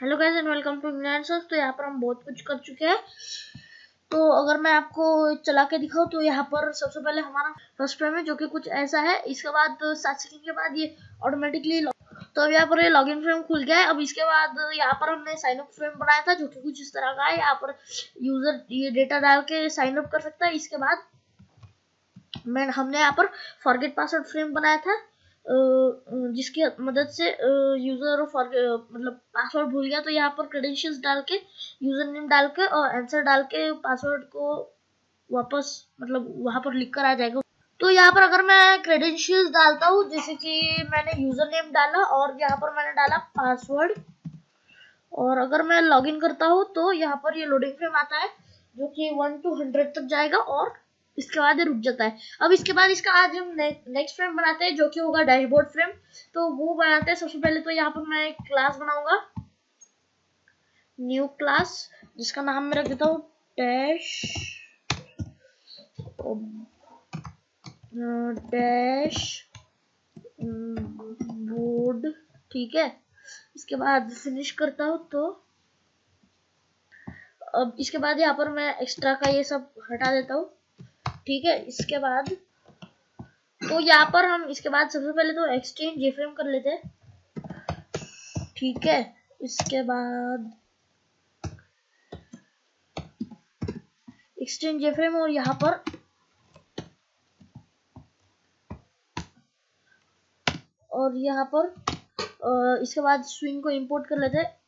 Hello guys and welcome to England. तो यहाँ पर हम बहुत कुछ कर चुके हैं। तो अगर मैं आपको चला के दिखाऊं तो यहाँ पर सबसे पहले हमारा फर्स्ट फ्रेम है जो कि कुछ ऐसा है। इसके बाद 7 सेकंड के बाद ये ऑटोमेटिकली तो अब यहाँ पर ये लॉगिन फ्रेम खुल गया है। अब इसके बाद यहाँ पर हमने साइन अप फ्रेम बनाया था जो कि कुछ इस तरह का है। यहाँ पर यूजर ये डेटा डाल के साइन अप कर सकता है। इसके बाद हमने यहाँ पर फॉरगेट पासवर्ड फ्रेम बनाया था जिसकी मदद से यूजर मतलब पासवर्ड भूल गया तो यहाँ पर क्रेडेंशियल्स डाल के यूजर नेम डाल के और आंसर डाल के पासवर्ड को वापस मतलब वहां पर लिख कर आ जाएगा। तो यहाँ पर अगर मैं क्रेडेंशियल्स डालता हूँ जैसे कि मैंने यूजर नेम डाला और यहाँ पर मैंने डाला पासवर्ड और अगर मैं लॉगिन करता हूँ तो यहाँ पर ये लोडिंग फ्रेम आता है जो कि 1 to 100 तक जाएगा और इसके बाद ये रुक जाता है। अब इसके बाद इसका आज हम नेक्स्ट फ्रेम बनाते हैं जो कि होगा डैशबोर्ड फ्रेम। तो वो बनाते हैं। सबसे पहले तो यहाँ पर मैं एक क्लास बनाऊंगा, न्यू क्लास, जिसका नाम मैं रख देता हूँ डैश बोर्ड। ठीक है, इसके बाद फिनिश करता हूँ। तो अब इसके बाद यहाँ पर मैं एक्स्ट्रा का ये सब हटा देता हूँ। ठीक है, इसके बाद तो यहाँ पर हम इसके बाद सबसे पहले तो एक्सचेंज जेफ्रेम कर लेते हैं। ठीक है, इसके बाद एक्सचेंज जेफ्रेम और यहाँ पर इसके बाद स्विंग को इंपोर्ट कर लेते हैं।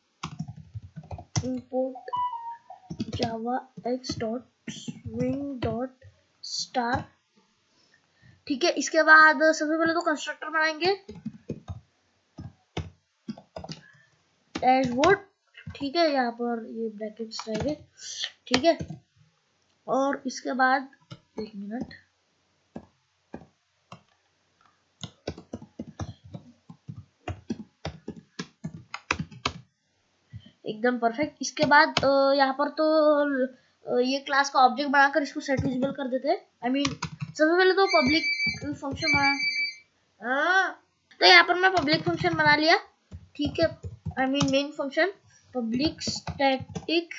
इंपोर्ट जावा x dot swing dot star. ठीक है, इसके बाद सबसे पहले तो कंस्ट्रक्टर बनाएंगे डैशबोर्ड। ठीक है, यहाँ पर ये ब्रैकेट्स रहेंगे। ठीक है, और इसके बाद एक मिनट, एकदम परफेक्ट। इसके बाद यहाँ पर तो ये क्लास का ऑब्जेक्ट बनाकर इसको सेट विजिबल कर देते हैं। आई मीन सबसे पहले तो पब्लिक फंक्शन बना, तो यहाँ पर मैं पब्लिक फंक्शन बना लिया। ठीक है, I mean main function public static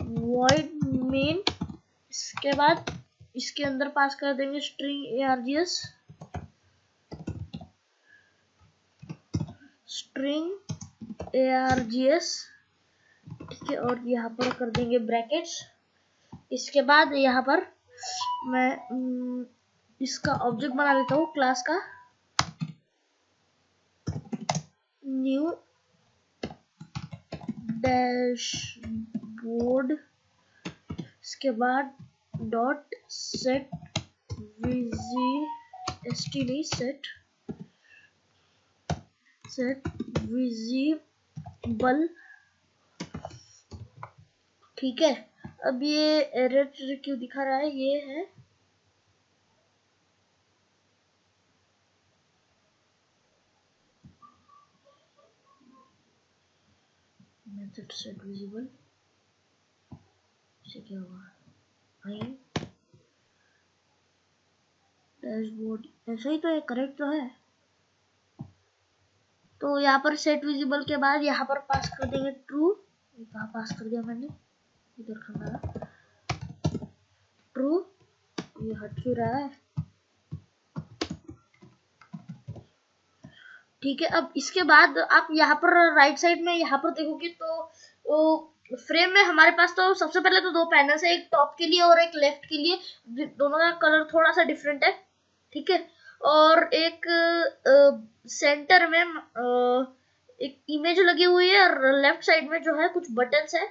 void main. इसके बाद इसके अंदर पास कर देंगे स्ट्रिंग args, स्ट्रिंग args। ठीक है, और यहाँ पर कर देंगे ब्रैकेट्स। इसके बाद यहाँ पर मैं इसका ऑब्जेक्ट बना लेता हूँ क्लास का, न्यू डैशबोर्ड। इसके बाद डॉट सेट विजिबल। ठीक है, अब ये एरर क्यों दिखा रहा है, ये है मेथड सेट विजिबल। इसे क्या हुआ, डैशबोर्ड ऐसा ही तो है, करेक्ट तो है। तो यहाँ पर सेट विजिबल के बाद यहाँ पर पास कर देंगे ट्रू। कहाँ पास कर दिया मैंने, इधर करना ट्रू। ये हट क्यों रहा है। ठीक है, अब इसके बाद आप यहाँ पर राइट साइड में यहाँ पर देखोगे तो फ्रेम में हमारे पास तो सबसे पहले तो दो पैनल्स है, एक टॉप के लिए और एक लेफ्ट के लिए। दोनों का कलर थोड़ा सा डिफरेंट है। ठीक है, और एक सेंटर में एक इमेज लगी हुई है और लेफ्ट साइड में जो है कुछ बटन्स है।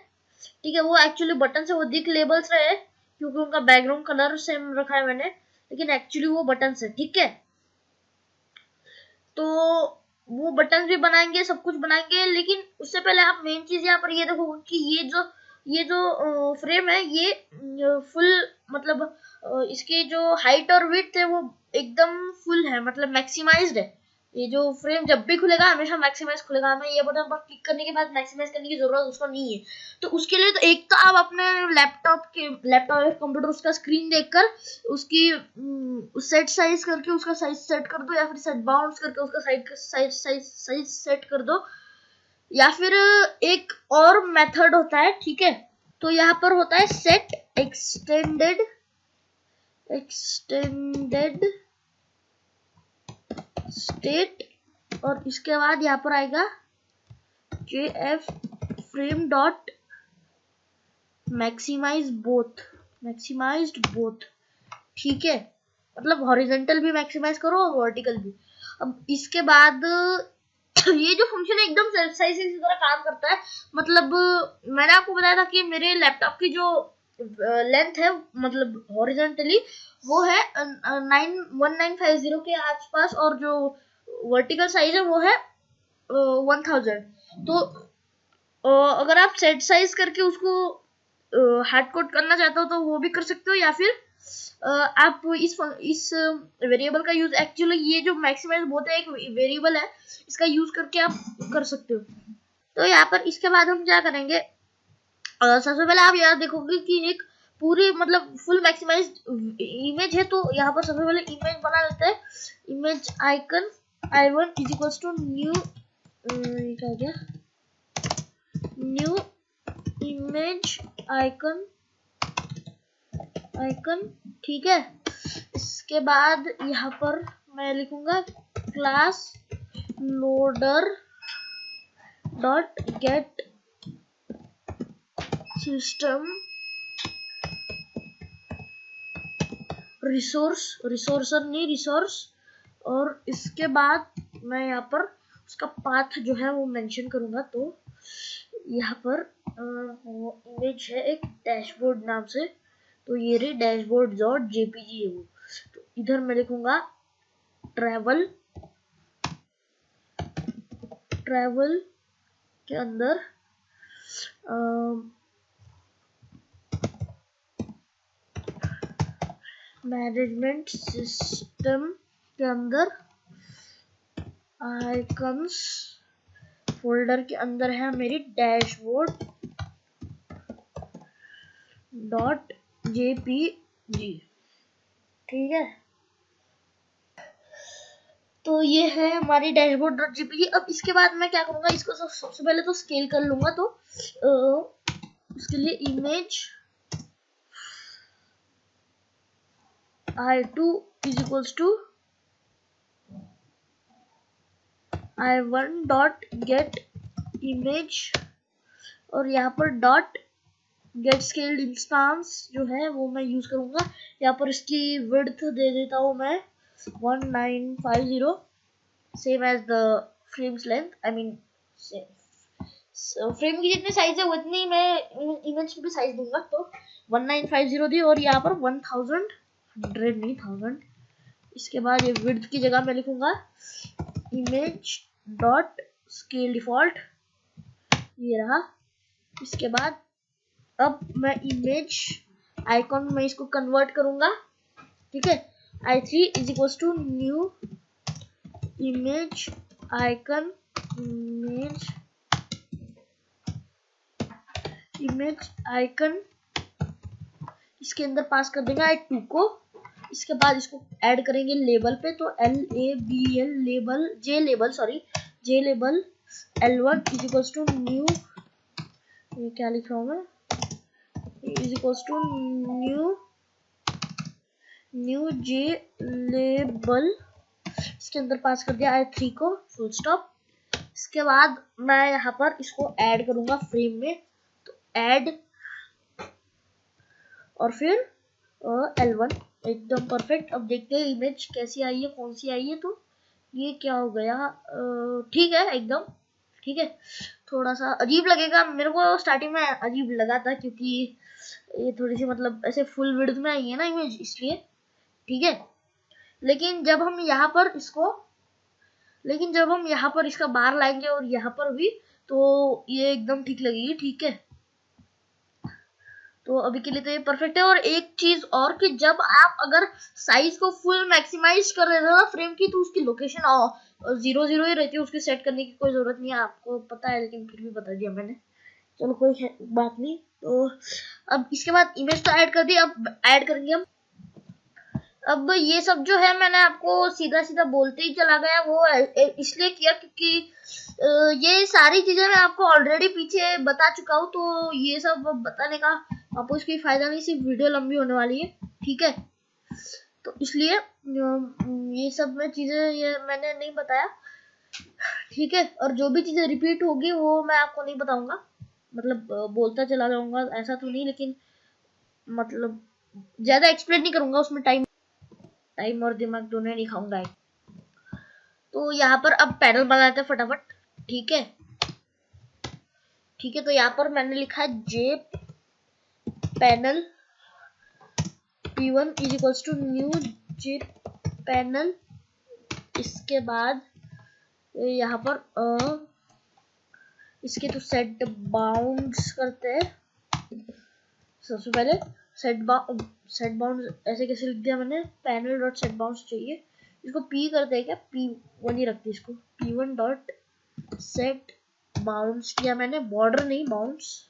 ठीक है, वो एक्चुअली बटन्स है, वो दिख लेबल्स रहे क्योंकि उनका बैकग्राउंड कलर सेम रखा है मैंने, लेकिन एक्चुअली वो बटन्स है। ठीक है, तो वो बटन भी बनाएंगे, सब कुछ बनाएंगे, लेकिन उससे पहले आप मेन चीज यहाँ पर ये देखोगे कि ये जो फ्रेम है ये फुल मतलब इसकी जो हाइट और विड्थ है वो एकदम फुल है, मतलब मैक्सिमाइज्ड है। ये जो फ्रेम जब भी खुलेगा हमेशा मैक्सिमाइज खुलेगा, हमें ये बटन पर क्लिक करने के बाद मैक्सिमाइज करने की जरूरत उसको नहीं है। तो उसके लिए तो एक तो आप अपने लैपटॉप या कंप्यूटर उसका स्क्रीन देखकर उसकी सेट साइज करके उसका साइज सेट कर दो, या फिर सेट बाउंड्स करके उसका साइज सेट कर दो, या फिर एक और मेथड होता है, ठीक है। तो यहाँ पर होता है सेट एक्सटेंडेड स्टेट, और इसके बाद यहाँ पर आएगा jf frame dot maximised both, ठीक है। मतलब हॉरिजॉन्टल भी मैक्सिमाइज करो और वर्टिकल भी। अब इसके बाद ये जो फंक्शन है एकदम सेल्फ साइज इसी तरह काम करता है। मतलब मैंने आपको बताया था कि मेरे लैपटॉप की जो लेंथ है मतलब हॉरिजॉन्टली वो है 1950 के आसपास, और जो वर्टिकल साइज है वो है 1000। तो अगर आप सेट साइज करके उसको हार्ड कोड करना चाहते हो तो वो भी कर सकते हो, या फिर आप इस वेरिएबल का यूज, एक्चुअली ये जो मैक्सिमाइज बोथ है एक वेरिएबल है, इसका यूज करके आप कर सकते हो। तो यहाँ पर इसके बाद हम क्या करेंगे, सबसे पहले आप यहाँ देखोगे कि एक पूरी मतलब फुल मैक्सिमाइज्ड इमेज है। तो यहाँ पर सबसे पहले इमेज बना लेते हैं। Image icon i1 is equals to new, क्या हो गया, न्यू इमेज आइकन, ठीक है। इसके बाद यहाँ पर मैं लिखूंगा class loader dot gate system resource, और इसके बाद मैं यहाँ पर उसका पाथ जो है वो मेंशन करूंगा। तो यहाँ पर वो इमेज है एक डैशबोर्ड नाम से, तो ये रही डैशबोर्ड डॉट जेपीजी है वो। तो इधर मैं लिखूंगा ट्रैवल के अंदर मैनेजमेंट सिस्टम के अंदर आइकन्स फोल्डर के अंदर है मेरी डैशबोर्ड डॉट जेपीजी, ठीक है। तो ये है हमारी डैशबोर्ड डॉट जेपीजी। अब इसके बाद मैं क्या करूंगा, इसको सबसे पहले तो स्केल कर लूंगा। तो उसके लिए image i2 is equals to i1 dot get image, और यहाँ पर डॉट गेट स्केल्ड इंस्टांस जो है वो मैं यूज करूंगा। यहाँ पर इसकी विड्थ दे देता हूँ मैं 1950, same as the frames length, I mean frame की जितनी साइज है उतनी मैं इमेज की भी साइज दूंगा। तो 1950 दी, और यहाँ पर 1000 नहीं 1000। इसके बाद ये विड्थ की जगह मैं लिखूंगा इमेज डॉट स्केल डिफॉल्ट, ये रहा। इसके बाद अब मैं इमेज आइकॉन में इसको कन्वर्ट करूंगा, ठीक है। i3 is equals to new image icon, image icon, इसके अंदर पास कर देंगे i2 को। इसके बाद इसको ऐड करेंगे लेबल पे, तो label label J label l1 is equals to new, ये क्या लिख रहा हूँ मैं, is equals to new J label, इसके अंदर पास कर दिया i3 को, फुल स्टॉप। इसके बाद मैं यहाँ पर इसको ऐड करूंगा फ्रेम में, तो ऐड और फिर L1, एकदम परफेक्ट। अब देखते हैं इमेज कैसी आई है, कौन सी आई है। तो ये क्या हो गया, ठीक है एकदम ठीक है। थोड़ा सा अजीब लगेगा मेरे को, स्टार्टिंग में अजीब लगा था क्योंकि ये थोड़ी सी मतलब ऐसे फुल विड्थ में आई है ना इमेज, इसलिए, ठीक है। लेकिन जब हम यहाँ पर इसका बार लाएंगे और यहाँ पर भी, तो ये एकदम ठीक लगेगी, ठीक है। तो अभी के लिए तो ये परफेक्ट है। और एक चीज और कि जब आप अगर साइज को फुल मैक्सिमाइज कर रहे हो ना फ्रेम की, तो उसकी लोकेशन 0 0 ही रहती है, उसकी सेट करने की कोई जरूरत नहीं है, आपको पता है, लेकिन फिर भी बता दिया मैंने, चलो कोई बात नहीं। तो अब इसके बाद इमेज तो ऐड कर दी, अब ऐड करेंगे हम। अब ये सब जो है मैंने आपको सीधा सीधा बोलते ही चला गया, वो इसलिए किया क्योंकि ये सारी चीजें मैं आपको ऑलरेडी पीछे बता चुका हूँ, तो ये सब बताने का आपको इसकी फायदा नहीं, सिर्फ वीडियो लंबी होने वाली है, ठीक है। तो इसलिए ये सब में चीजें ये मैंने नहीं बताया, ठीक है। और जो भी चीजें रिपीट होगी वो मैं आपको नहीं बताऊंगा, मतलब बोलता चला जाऊंगा ऐसा तो नहीं, लेकिन मतलब ज्यादा एक्सप्लेन नहीं करूंगा, उसमें टाइम और दिमाग दोनों नहीं खाऊंगा। तो यहाँ पर अब पैनल बनाते हैं फटाफट, ठीक है। ठीक है, तो यहाँ पर मैंने लिखा है J panel p1 is equals to new J panel. इसके बाद यहाँ पर इसके तो सेट बाउंड्स करते हैं। सबसे पहले सेट बाउंड ऐसे कैसे लिख दिया मैंने, पैनल डॉट सेट बाउंड्स चाहिए, इसको p करते हैं क्या, p1 ही रखते इसको, p1 डॉट सेट बाउंड्स किया मैंने, बॉर्डर नहीं बाउंड्स,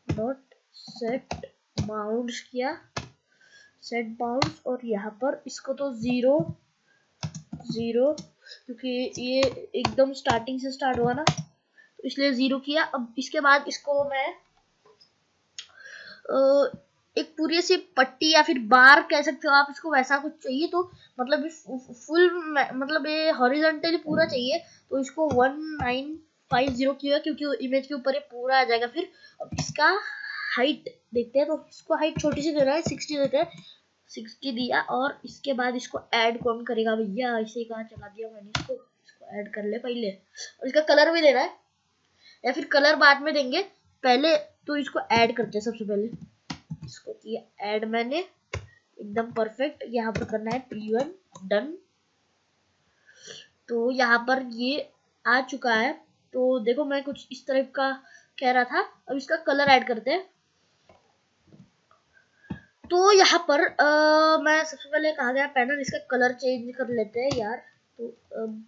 डॉट सेट बाउंड्स किया, सेट बाउंड्स। और यहाँ पर इसको तो 0 0 क्योंकि ये एकदम स्टार्टिंग से स्टार्ट हुआ ना, तो इसलिए 0 किया। अब इसके बाद इसको मैं एक पूरी सी पट्टी या फिर बार कह सकते हो आप इसको, वैसा कुछ चाहिए तो मतलब फुल मतलब ये हॉरिजॉन्टली पूरा चाहिए, तो इसको 1950 किया क्योंकि इमेज के ऊपर ये पूरा आ जाएगा फिर। अब इसका हाइट देखते हैं, तो इसको हाइट छोटी सी देना है, 60 देते हैं, 60 दिया। और इसके बाद इसको ऐड कौन करेगा भैया, ऐसे ही कहाँ चला दिया मैंने इसको ऐड कर ले पहले। और इसका कलर भी देना है, या फिर कलर बाद में देंगे, पहले तो इसको ऐड करते हैं। सबसे पहले इसको किया ऐड मैंने, एकदम परफेक्ट। यहाँ पर करना है p1 डन। तो यहाँ पर ये आ चुका है, तो देखो मैं कुछ इस तरह का कह रहा था। अब इसका कलर ऐड करते हैं। तो यहाँ पर मैं सबसे पहले कहा गया पैनल, इसका कलर चेंज कर लेते हैं यार। तो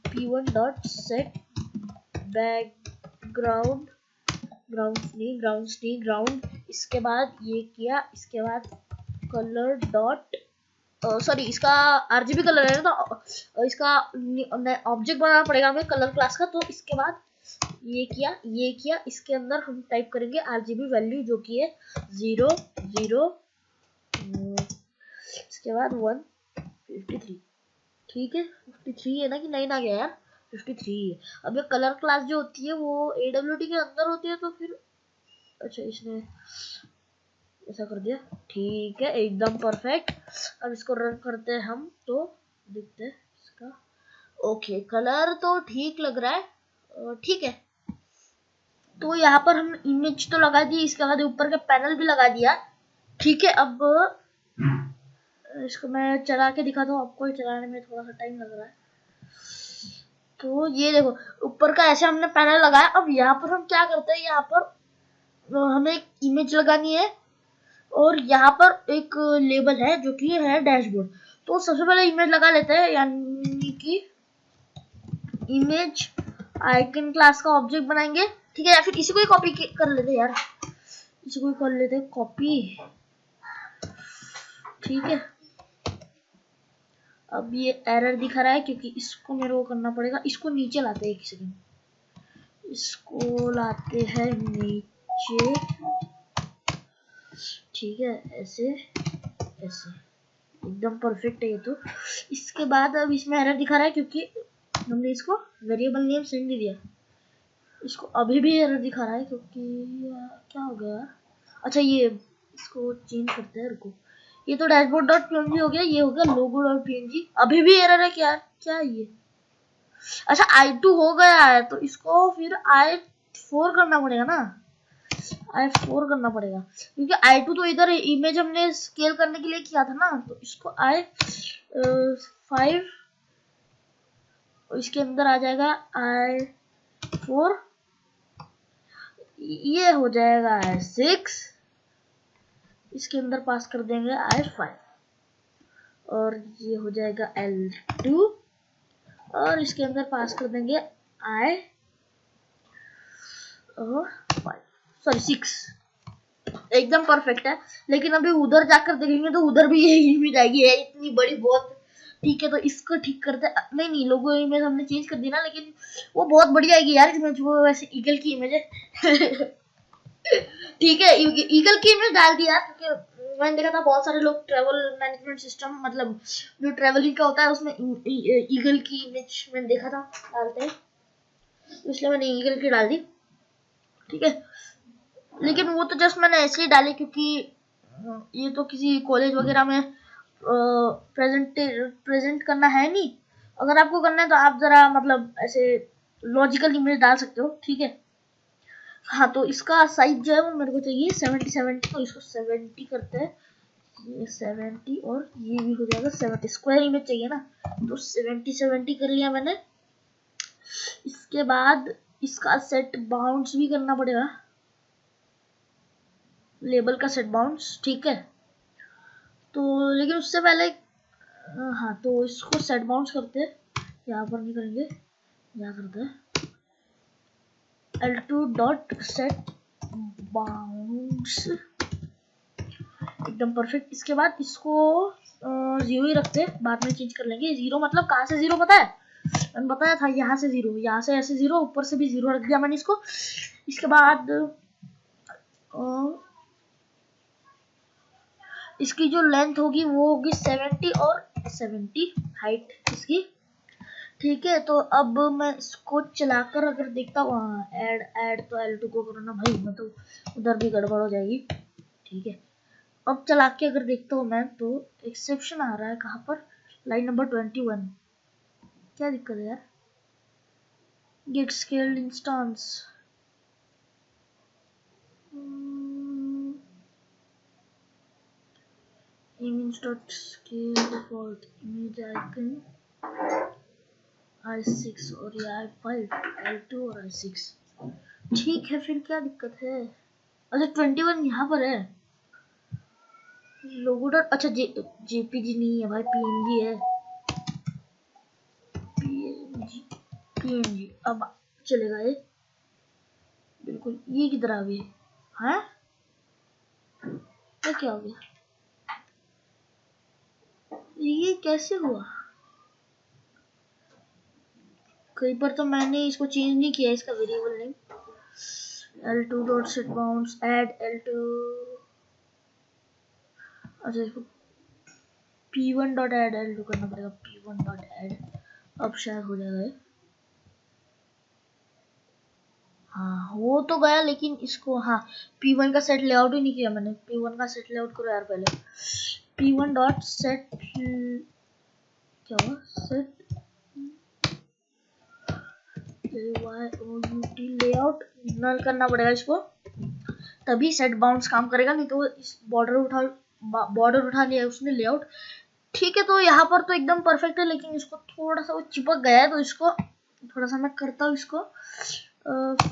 p1 dot set background, ground. इसके बाद ये किया, इसके बाद कलर डॉट सॉरी इसका आरजीबी कलर है ना, तो इसका ऑब्जेक्ट बनाना पड़ेगा हमें कलर क्लास का। तो इसके बाद ये किया, इसके अंदर हम टाइप करेंगे आरजीबी वैल्यू जो कि है 0 0, इसके बाद 153, ठीक है। 53 है ना कि 9 आ गया यार, 53 है। अब ये कलर क्लास जो होती है वो AWT के अंदर होती है, तो फिर अच्छा इसने ऐसा कर दिया, ठीक है एकदम परफेक्ट। अब इसको रन करते हैं हम, तो देखते हैं इसका। ओके कलर तो ठीक लग रहा है, ठीक है। तो यहाँ पर हम इमेज तो लगा दी, इसके बाद ऊपर का पैनल भी लगा दिया, ठीक है। अब इसको मैं चला के दिखाता हूँ आपको, चलाने में थोड़ा सा टाइम लग रहा है। तो ये देखो ऊपर का ऐसे हमने पैनल लगाया। अब यहाँ पर हम क्या करते हैं, यहाँ पर हमें एक इमेज लगानी है, और यहाँ पर एक लेबल है जो कि है डैशबोर्ड। तो सबसे पहले इमेज लगा लेते हैं, यानी कि इमेज आइकन क्लास का ऑब्जेक्ट बनाएंगे, ठीक है। या फिर इसी को ही कॉपी कर लेते हैं यार, इसी को ही कर लेते हैं कॉपी, ठीक है। अब ये एरर दिखा रहा है क्योंकि इसको मेरे को करना पड़ेगा, इसको नीचे लाते हैं, एक सेकंड, इसको लाते हैं नीचे, ठीक है। ऐसे ऐसे एकदम परफेक्ट है ये तो। इसके बाद अब इसमें एरर दिखा रहा है क्योंकि हमने इसको वेरिएबल नेम सेंड नहीं दिया, इसको अभी भी एरर दिखा रहा है क्योंकि क्या हो गया। अच्छा ये इसको चेंज करते हैं, रुको। ये तो डैशबोर्ड डॉट png हो गया, ये हो गया लोगो डॉट png, अभी भी एरर है क्या, क्या है ये। अच्छा i2 हो गया है, तो इसको फिर i4 करना पड़ेगा ना, i4 करना पड़ेगा, क्योंकि i2 तो इधर इमेज हमने स्केल करने के लिए किया था ना। तो इसको i5, इसके अंदर आ जाएगा i4, ये हो जाएगा i6, इसके अंदर पास कर देंगे i5, और ये हो जाएगा L2, और इसके अंदर पास कर देंगे i6, एकदम परफेक्ट है। लेकिन अभी उधर जाकर देखेंगे तो उधर भी यही इमेज आएगी, है इतनी बड़ी, बहुत ठीक है, तो इसको ठीक करते हैं। नहीं नहीं, लोगो इमेज हमने चेंज कर दी ना, लेकिन वो बहुत बढ़िया आएगी यार इमेज, वो वैसे ईगल की इमेज है। ठीक है, ईगल की इमेज डाल दी यार, क्योंकि मैंने देखा था बहुत सारे लोग ट्रेवल मैनेजमेंट सिस्टम, मतलब जो ट्रेवलिंग का होता है उसमें ईगल की इमेज मैंने देखा था डालते हैं, इसलिए मैंने ईगल की डाल दी। ठीक है, लेकिन वो तो जस्ट मैंने ऐसे ही डाली क्योंकि ये तो किसी कॉलेज वगैरह में प्रेजेंट करना है नहीं। अगर आपको करना है तो आप जरा मतलब ऐसे लॉजिकल इमेज डाल सकते हो। ठीक है, हाँ, तो इसका साइज जो है वो मेरे को चाहिए 70 तो इसको 70 करते हैं, ये 70 और ये भी हो जाएगा 70, स्क्वायर इमेज चाहिए ना, तो 70 कर लिया मैंने। इसके बाद इसका सेट बाउंड्स भी करना पड़ेगा, लेबल का सेट बाउंड्स। ठीक है, तो लेकिन उससे पहले हाँ, तो इसको सेट बाउंड्स करते हैं, यहाँ पर नहीं करेंगे, यहाँ करते हैं L2 डॉट सेट बाउंड्स, एकदम परफेक्ट। इसके बाद इसको 0 ही रखते हैं, बाद में चेंज कर लेंगे। 0 मतलब कहाँ से 0 पता है, मैंने बताया था, यहाँ से 0, यहाँ से ऐसे 0, ऊपर से भी 0 रख दिया मैंने इसको। इसके बाद इसकी जो लेंथ होगी वो होगी 70 और 70 हाइट इसकी। ठीक है, तो अब मैं इसको चलाकर अगर देखता हूँ, ऐड तो L2 को करना भाई, मैं तो उधर भी गड़बड़ हो जाएगी। ठीक है, अब चला के अगर देखता हूँ मैं, तो एक्सेप्शन आ रहा है कहाँ पर, लाइन नंबर 21। क्या दिक्कत है यार, get scaled instance, image dot scale default image icon i6 और ये i5 L2 और i6। ठीक है, फिर क्या दिक्कत है। अच्छा 21 यहाँ पर है, लोगो डॉट, अच्छा जेपीजी नहीं है भाई, पीएनजी है, पीएनजी अब चलेगा ये बिल्कुल। ये किधर आ गई, हाँ क्या हो गया, ये कैसे हुआ, कहीं पर तो मैंने इसको चेंज नहीं किया, इसका variable name L2 dot set bounds add L2, अच्छा इसको P1 डॉट ऐड L2 करना पड़ेगा, P1 डॉट ऐड, अब शायद हो जाएगा। हाँ, हो तो गया, लेकिन इसको हाँ P1 का सेट लेआउट ही नहीं किया मैंने, P1 का सेट लेआउट करो यार पहले। P1 डॉट सेट, क्या हुआ, सेट लेआउट नल करना पड़ेगा इसको, तभी सेट बाउंड्स काम करेगा, नहीं तो इस बॉर्डर उठा लिया उसने लेआउट। ठीक है, तो यहाँ पर तो एकदम परफेक्ट है, लेकिन इसको थोड़ा सा वो चिपक गया है, तो इसको थोड़ा सा मैं करता हूँ इसको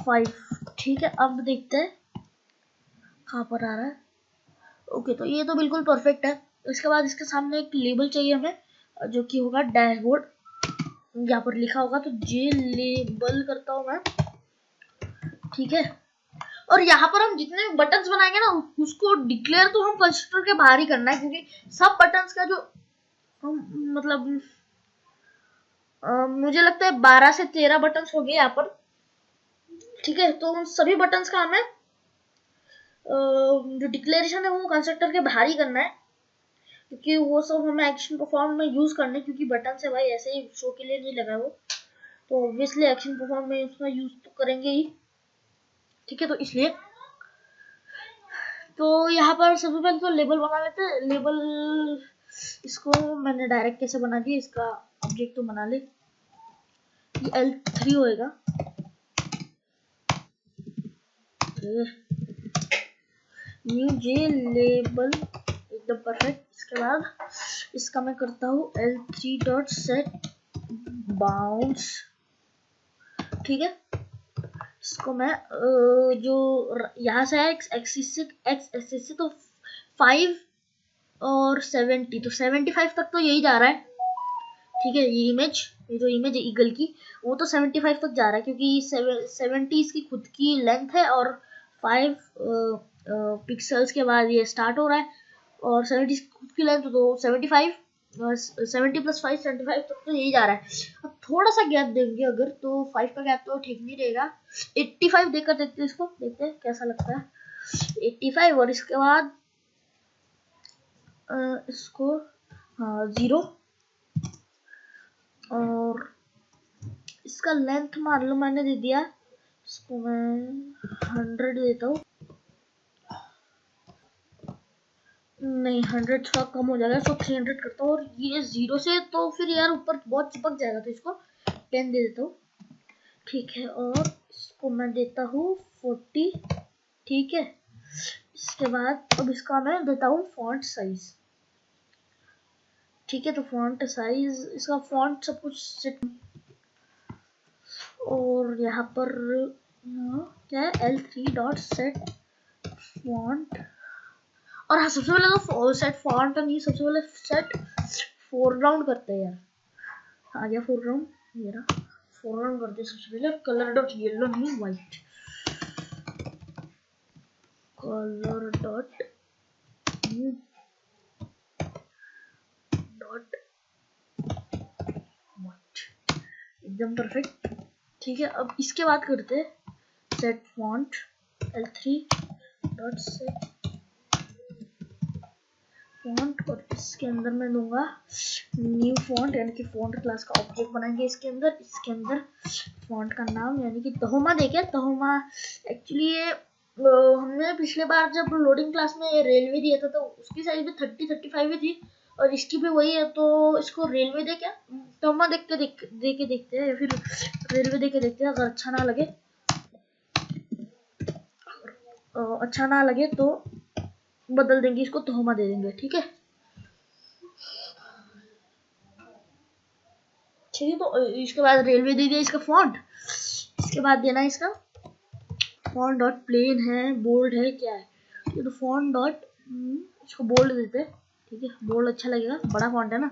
5। ठीक है, अब देखते हैं कहाँ पर आ रहा है। ओके, तो ये तो बिल्कुल परफेक्ट है। इसके बाद इसके सामने एक लेबल चाहिए हमें, जो कि होगा डैशबोर्ड, यहाँ पर लिखा होगा, तो जे लेबल करता हूँ मैं। ठीक है, और यहाँ पर हम जितने बटन्स बनाएंगे ना, उसको डिक्लेयर तो हम कंस्ट्रक्टर के बाहर ही करना है, क्योंकि सब बटन्स का जो मतलब मुझे लगता है 12 से 13 बटन्स हो गए यहाँ पर। ठीक है, तो उन सभी बटन्स का हमें जो डिक्लेरेशन है वो कंस्ट्रक्टर के बाहर ही करना है, क्योंकि वो सब हमें एक्शन परफॉर्म में यूज करने, क्योंकि बटन से भाई ऐसे ही शो के लिए नहीं लगा वो, तो ऑब्वियसली एक्शन परफॉर्म में उसका यूज तो करेंगे ही। ठीक है, तो इसलिए तो यहाँ पर सबसे पहले तो लेबल बना लेते हैं। लेबल इसको मैंने डायरेक्ट कैसे बना दिया, इसका ऑब्जेक्ट तो बना ले, ये L3 होएगा, न्यू जे लेबल, एकदम परफेक्ट। इसके बाद इसका मैं करता हूँ L3 डॉट सेट बाउंड्स। ठीक है, इसको मैं जो यहाँ से है एक्स एक्सिस से तो 5 और 70, तो 75 तक तो यही जा रहा है। ठीक है, ये जो इमेज है ईगल की, वो तो 75 तक जा रहा है, क्योंकि 70 इसकी खुद की लेंथ है, और 5 पिक्सल्स के बाद ये स्टार्ट हो रहा है, और 70 खुद की लेंथ, तो 75 70 + 5 75 तक तो यही जा रहा है। अब थोड़ा सा गैप देंगे अगर, तो 5 का गैप तो ठीक नहीं रहेगा। 85 देकर देखते हैं इसको, देखते हैं कैसा लगता है 85। और इसके बाद इसको 0, और इसका लेंथ मान लो मैंने दे दिया, इसको मैं 100 देता हूँ। नहीं 100 थोड़ा कम हो जाएगा, इसको 300 करता हूँ। और ये 0 से तो फिर यार ऊपर बहुत चिपक जाएगा, तो इसको 10 दे देता हूँ, ठीक है। और इसको मैं देता हूँ 40, ठीक है। इसके बाद अब इसका मैं देता हूँ फॉन्ट साइज, ठीक है। तो फॉन्ट साइज इसका फॉन्ट सब कुछ सेट, और यहाँ पर क्या है L3.set फॉन्ट। और हाँ सबसे पहले तो सेट फॉन्ट नहीं, सबसे पहले सेट फोरग्राउंड करते हैं यार। आ गया फोरग्राउंड, मेरा फोरग्राउंड करते हैं सबसे पहले। कलर डॉट येलो नहीं वाइट, कलर डॉट वाइट, एकदम परफेक्ट, ठीक है। अब इसके बाद करते हैं सेट फॉन्ट L3.set फॉन्ट, और इसके अंदर मैं दूंगा न्यू फॉन्ट, यानी कि फॉन्ट क्लास का ऑब्जेक्ट बनाएंगे इसके अंदर। इसके अंदर फॉन्ट का नाम यानी कि तहोमा देंगे। तहोमा एक्चुअली ये हमने पिछले बार जब लोडिंग क्लास में रेलवे दिया था, तो उसकी साइज भी 30-35 ही थी, और इसकी भी वही है। तो इसको रेलवे दे क्या, तहोमा देखते देखते हैं, या फिर रेलवे देके देखते हैं। अगर अच्छा ना लगे तो बदल देंगे, इसको तहोमा दे देंगे, ठीक है। ठीक है, तो इसके बाद रेलवे दे दिया इसका फॉन्ट। इसके बाद देना इसका फॉन्ट डॉट प्लेन है, बोल्ड है, क्या है, ये तो फॉन्ट डॉट, इसको बोल्ड देते हैं, ठीक है। बोल्ड अच्छा लगेगा, बड़ा फॉन्ट है ना,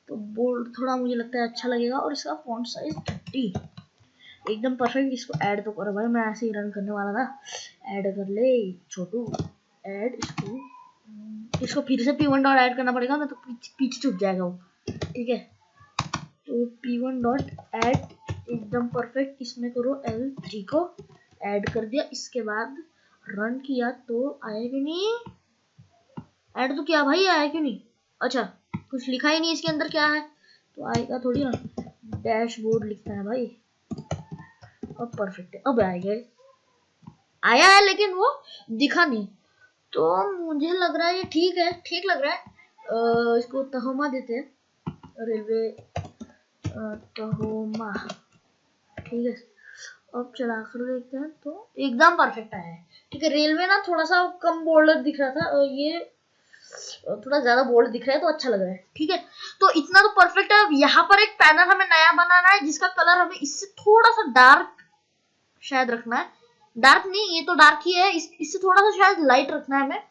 तो बोल्ड थोड़ा मुझे लगता है अच्छा लगेगा। और इसका फॉन्ट साइज 30, एकदम परफेक्ट। इसको ऐड तो करो भाई, मैं ऐसे ही रन करने वाला था। ऐड कर ले छोटू, ऐड इसको फिर से P1 डॉट ऐड करना पड़ेगा ना, तो पीछे छुप जाएगा वो, ठीक है। तो P1 डॉट ऐड, एकदम परफेक्ट। इसमें करो L3 को ऐड कर दिया। इसके बाद रन किया तो आया क्यों नहीं, ऐड तो किया भाई, आया क्यों नहीं, अच्छा कुछ लिखा ही नहीं इसके अंदर, क्या है तो आएगा थोड़ी ना, डैशबोर्ड लिखता है भाई। अब परफेक्ट है, अब आया है लेकिन वो दिखा नहीं, तो मुझे लग रहा है ये ठीक है, ठीक लग रहा है। इसको तहोमा देते हैं, रेलवे तहोमा, ठीक है। अब चला कर देखते हैं, तो एकदम परफेक्ट आया है, ठीक है। रेलवे ना थोड़ा सा कम बोल्ड दिख रहा था, ये थोड़ा ज्यादा बोल्ड दिख रहा है, तो अच्छा लग रहा है, ठीक है। तो इतना तो परफेक्ट है। अब यहाँ पर एक पैनल हमें नया बनाना है, जिसका कलर हमें इससे थोड़ा सा डार्क शायद रखना है। डार्क नहीं, ये तो डार्क ही है, इससे थोड़ा सा शायद लाइट रखना है हमें।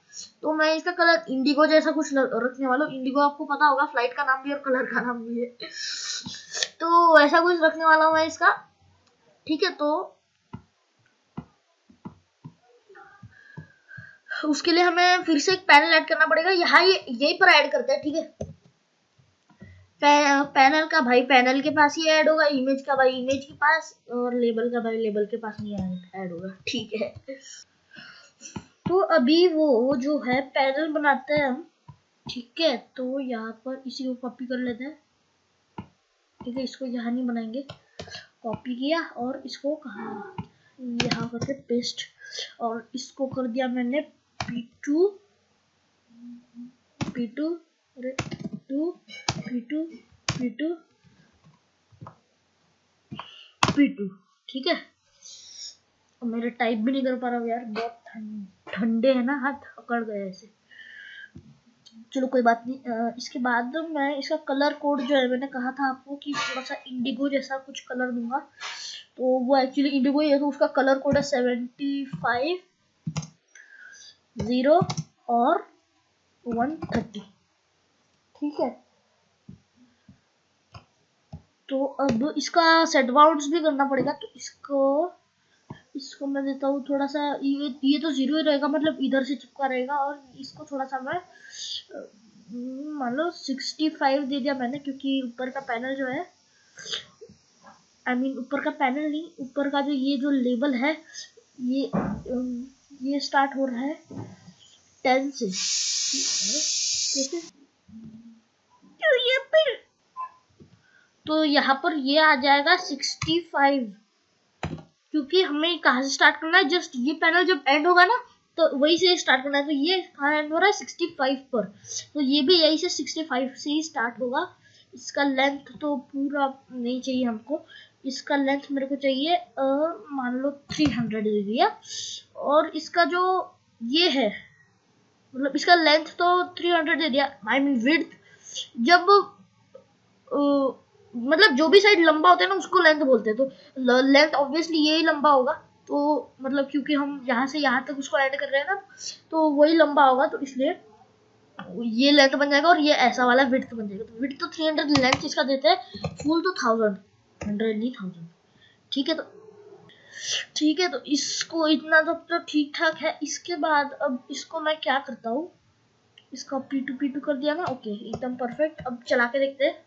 तो मैं इसका कलर इंडिगो जैसा कुछ रखने वाला हूँ। इंडिगो आपको पता होगा, फ्लाइट का नाम भी और कलर का नाम भी है, तो ऐसा कुछ रखने वाला हूँ मैं इसका, ठीक है। तो उसके लिए हमें फिर से एक पैनल ऐड करना पड़ेगा, यहाँ यहीं पर ऐड करते हैं, ठीक है। पैनल का भाई पैनल के पास ही ऐड होगा, इमेज का भाई इमेज के पास, और लेबल का भाई लेबल के पास नहीं ऐड होगा, ठीक है। तो अभी वो जो है पैनल बनाते हैं हम, ठीक है। तो यहाँ पर इसी को कॉपी कर लेते हैं, ठीक है। इसको यहाँ नहीं बनाएंगे, कॉपी किया और इसको कहा यहाँ करके पेस्ट, और इसको कर दिया मैंने P2 P2 P2 P2 P2 P2, ठीक है। मेरे टाइप भी नहीं कर पा रहा हूँ यार, बहुत ठंडे है ना, हाथ अकड़ गए ऐसे। चलो कोई बात नहीं। इसके बाद मैं इसका कलर कोड जो है, मैंने कहा था आपको कि थोड़ा सा इंडिगो जैसा कुछ कलर दूंगा, तो वो एक्चुअली इंडिगो ही है, तो उसका कलर कोड है 75 0 और 130, ठीक है। तो अब इसका सेट बाउंड्स भी करना पड़ेगा, तो इसको मैं देता हूँ थोड़ा सा, ये तो 0 ही रहेगा, मतलब इधर से चिपका रहेगा, और इसको थोड़ा सा मैं मान लो 65 दे दिया मैंने, क्योंकि ऊपर का पैनल जो है, ऊपर का पैनल नहीं, ऊपर का जो ये जो लेबल है, ये स्टार्ट हो रहा है 10 से। तो यहाँ पर ये आ जाएगा 65, क्योंकि हमें कहाँ से स्टार्ट करना है, जस्ट ये पैनल जब एंड होगा ना तो वही से स्टार्ट करना है। तो ये कहाँ एंड हो रहा है 65 पर, तो ये भी यही से 65 से ही स्टार्ट होगा। इसका लेंथ तो पूरा नहीं चाहिए हमको, इसका लेंथ मेरे को चाहिए मान लो 300 दे दिया। और इसका जो ये है, मतलब इसका लेंथ तो 300 दे दिया, विड्थ। जब मतलब जो भी साइड लंबा होता है ना उसको लेंथ बोलते हैं, तो लेंथ ऑब्वियसली यही लंबा होगा। तो मतलब क्योंकि हम यहाँ से यहाँ तक उसको ऐड कर रहे हैं ना, तो वही लंबा होगा, तो इसलिए ये लेंथ बन जाएगा और ये ऐसा वाला विड्थ बन जाएगा। तो विड्थ तो 300, लेंथ इसका देते हैं फुल तो 1000। ठीक है, तो इसको इतना तो ठीक ठाक है। इसके बाद अब इसको मैं क्या करता हूँ, इसका P2 कर दिया ना, ओके एकदम परफेक्ट। अब चला के देखते हैं।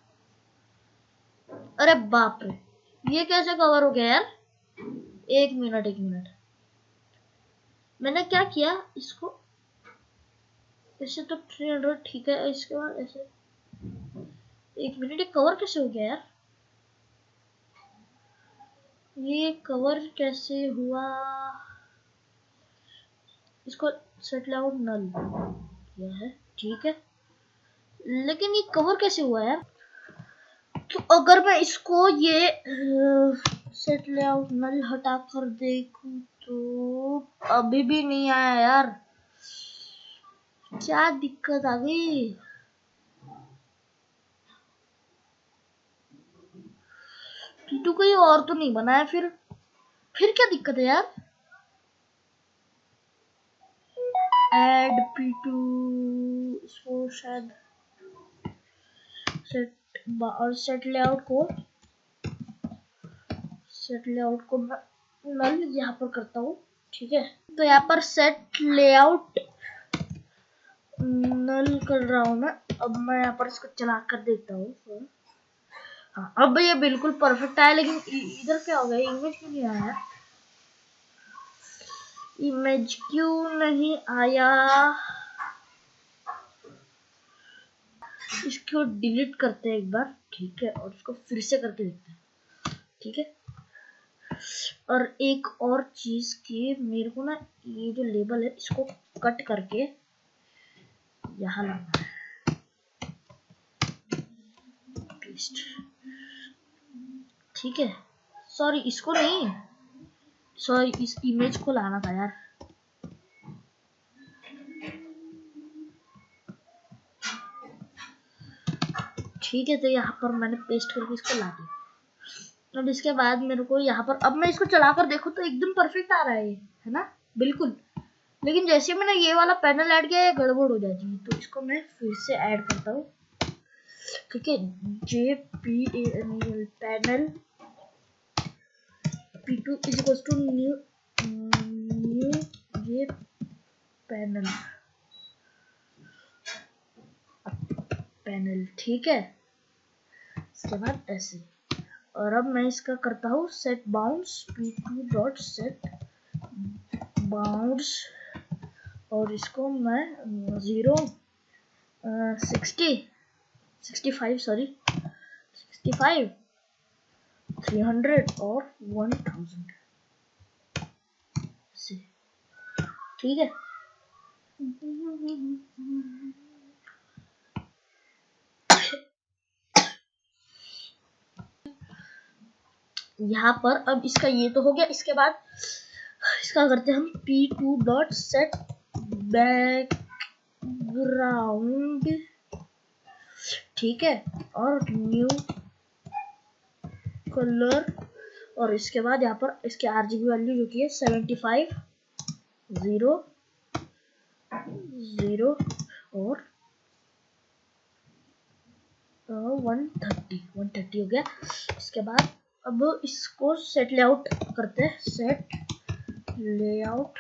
अरे बाप रे, ये कैसे कवर हो गया यार? एक मिनट, मैंने क्या किया, इसको ऐसे तो 300 ठीक है, इसके बाद ऐसे, एक मिनट, ये कवर कैसे हो गया यार? ये कवर कैसे हुआ? इसको सेट लेआउट नल किया है, ठीक है, लेकिन ये कवर कैसे हुआ यार? तो अगर मैं इसको ये सेट लेआउट नल हटा कर देखूं तो अभी भी नहीं आया यार, क्या दिक्कत आ गई? P2 कोई और तो नहीं बनाया, फिर क्या दिक्कत है यार? ऐड P2, इसको शायद सेट लेआउट को नल यहाँ पर करता हूँ, ठीक है। तो यहाँ पर सेट लेआउट नल कर रहा हूँ मैं। अब मैं यहाँ पर इसको चला कर देता हूँ। हाँ, अब ये बिल्कुल परफेक्ट आया, लेकिन इधर क्या हो गया, इमेज क्यों नहीं आया? इमेज क्यों नहीं आया? इसको डिलीट करते हैं एक बार, ठीक है, और इसको फिर से करके देखते हैं, ठीक है। और एक और चीज की, मेरे को ना ये जो लेबल है इसको कट करके यहाँ लगाना है, पेस्ट, ठीक है। सॉरी, इसको नहीं, सॉरी, इस इमेज को लाना था यार। ठीक है, तो यहाँ पर मैंने पेस्ट करके इसको ला दिया। अब इसके बाद मेरे को यहाँ पर, अब मैं इसको चलाकर देखूँ तो एकदम परफेक्ट आ रहा है ना, बिल्कुल। लेकिन जैसे मैंने ये वाला पैनल ऐड किया, गड़बड़ हो जाती है, तो इसको मैं फिर से ऐड करता हूँ, ठीक है। JPANEL panel P2 is equals to new ये पैनल, ठीक है। इसके बाद ऐसे, और अब मैं इसका करता हूँ set bounds P2 dot set bounds, और इसको मैं 65 सॉरी 65 300 और 1000 से, ठीक है। यहाँ पर अब इसका ये तो हो गया। इसके बाद इसका करते हैं हम P2 डॉट सेट बैकग्राउंड, ठीक है, और न्यू कलर, और इसके बाद यहाँ पर इसके RGB वैल्यू जो कि है 75 0 0 और 130 हो गया। इसके बाद अब इसको सेट लेआउट करते हैं, सेट लेआउट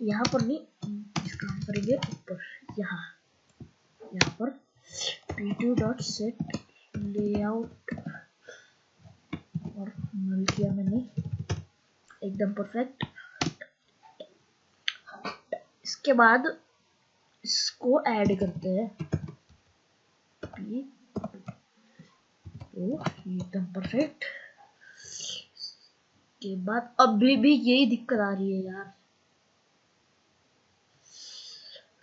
यहाँ पर नहीं, इसका करेंगे ऊपर, यहाँ यहाँ पर p2 डॉट सेट लेआउट और नल किया मैंने, एकदम परफेक्ट। इसके बाद इसको ऐड करते हैं p, तो एकदम परफेक्ट। के बाद अभी भी यही दिक्कत आ रही है यार,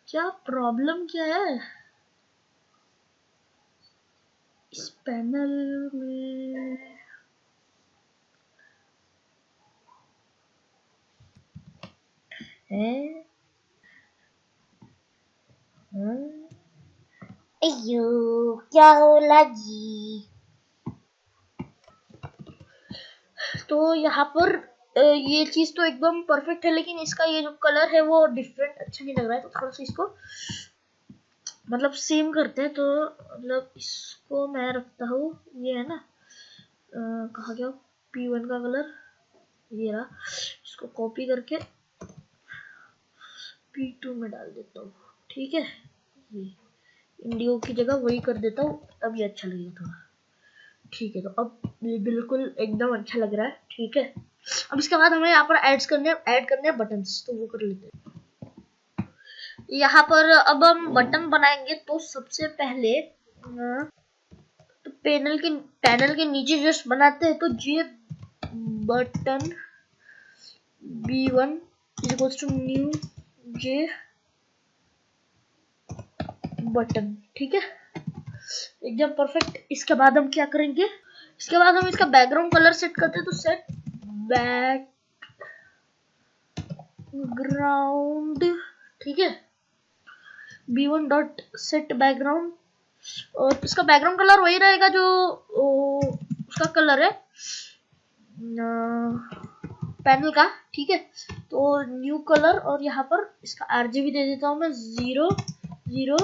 क्या प्रॉब्लम क्या है इस पैनल में? है अयो क्या होला जी। तो यहाँ पर ये चीज तो एकदम परफेक्ट है, लेकिन इसका ये जो कलर है वो डिफरेंट अच्छा नहीं लग रहा है, तो थोड़ा सा इसको मतलब सेम करते हैं। तो मतलब इसको मैं रखता हूँ, ये है ना कहा गया P1 का कलर, ये रहा। इसको कॉपी करके P2 में डाल देता हूँ, ठीक है। ये इंडिगो की जगह वही कर देता हूँ, तब ये अच्छा लगेगा थोड़ा, ठीक है। तो अब ये बिल्कुल एकदम अच्छा लग रहा है, ठीक है। अब इसके बाद हमें यहाँ पर ऐड करने हैं बटन्स, तो वो कर लेते हैं। यहाँ पर अब हम बटन बनाएंगे, तो सबसे पहले तो पैनल के नीचे जस्ट बनाते हैं, तो ये button B1 is equals to new J button, ठीक है, एकदम परफेक्ट। इसके बाद हम क्या करेंगे, इसके बाद हम इसका बैकग्राउंड कलर सेट करते हैं, तो सेट बैकग्राउंड, ठीक है, B1 डॉट सेट बैकग्राउंड, और इसका बैकग्राउंड कलर वही रहेगा जो उसका कलर है पैनल का, ठीक है। तो न्यू कलर, और यहाँ पर इसका RGB दे देता हूँ मैं 0 0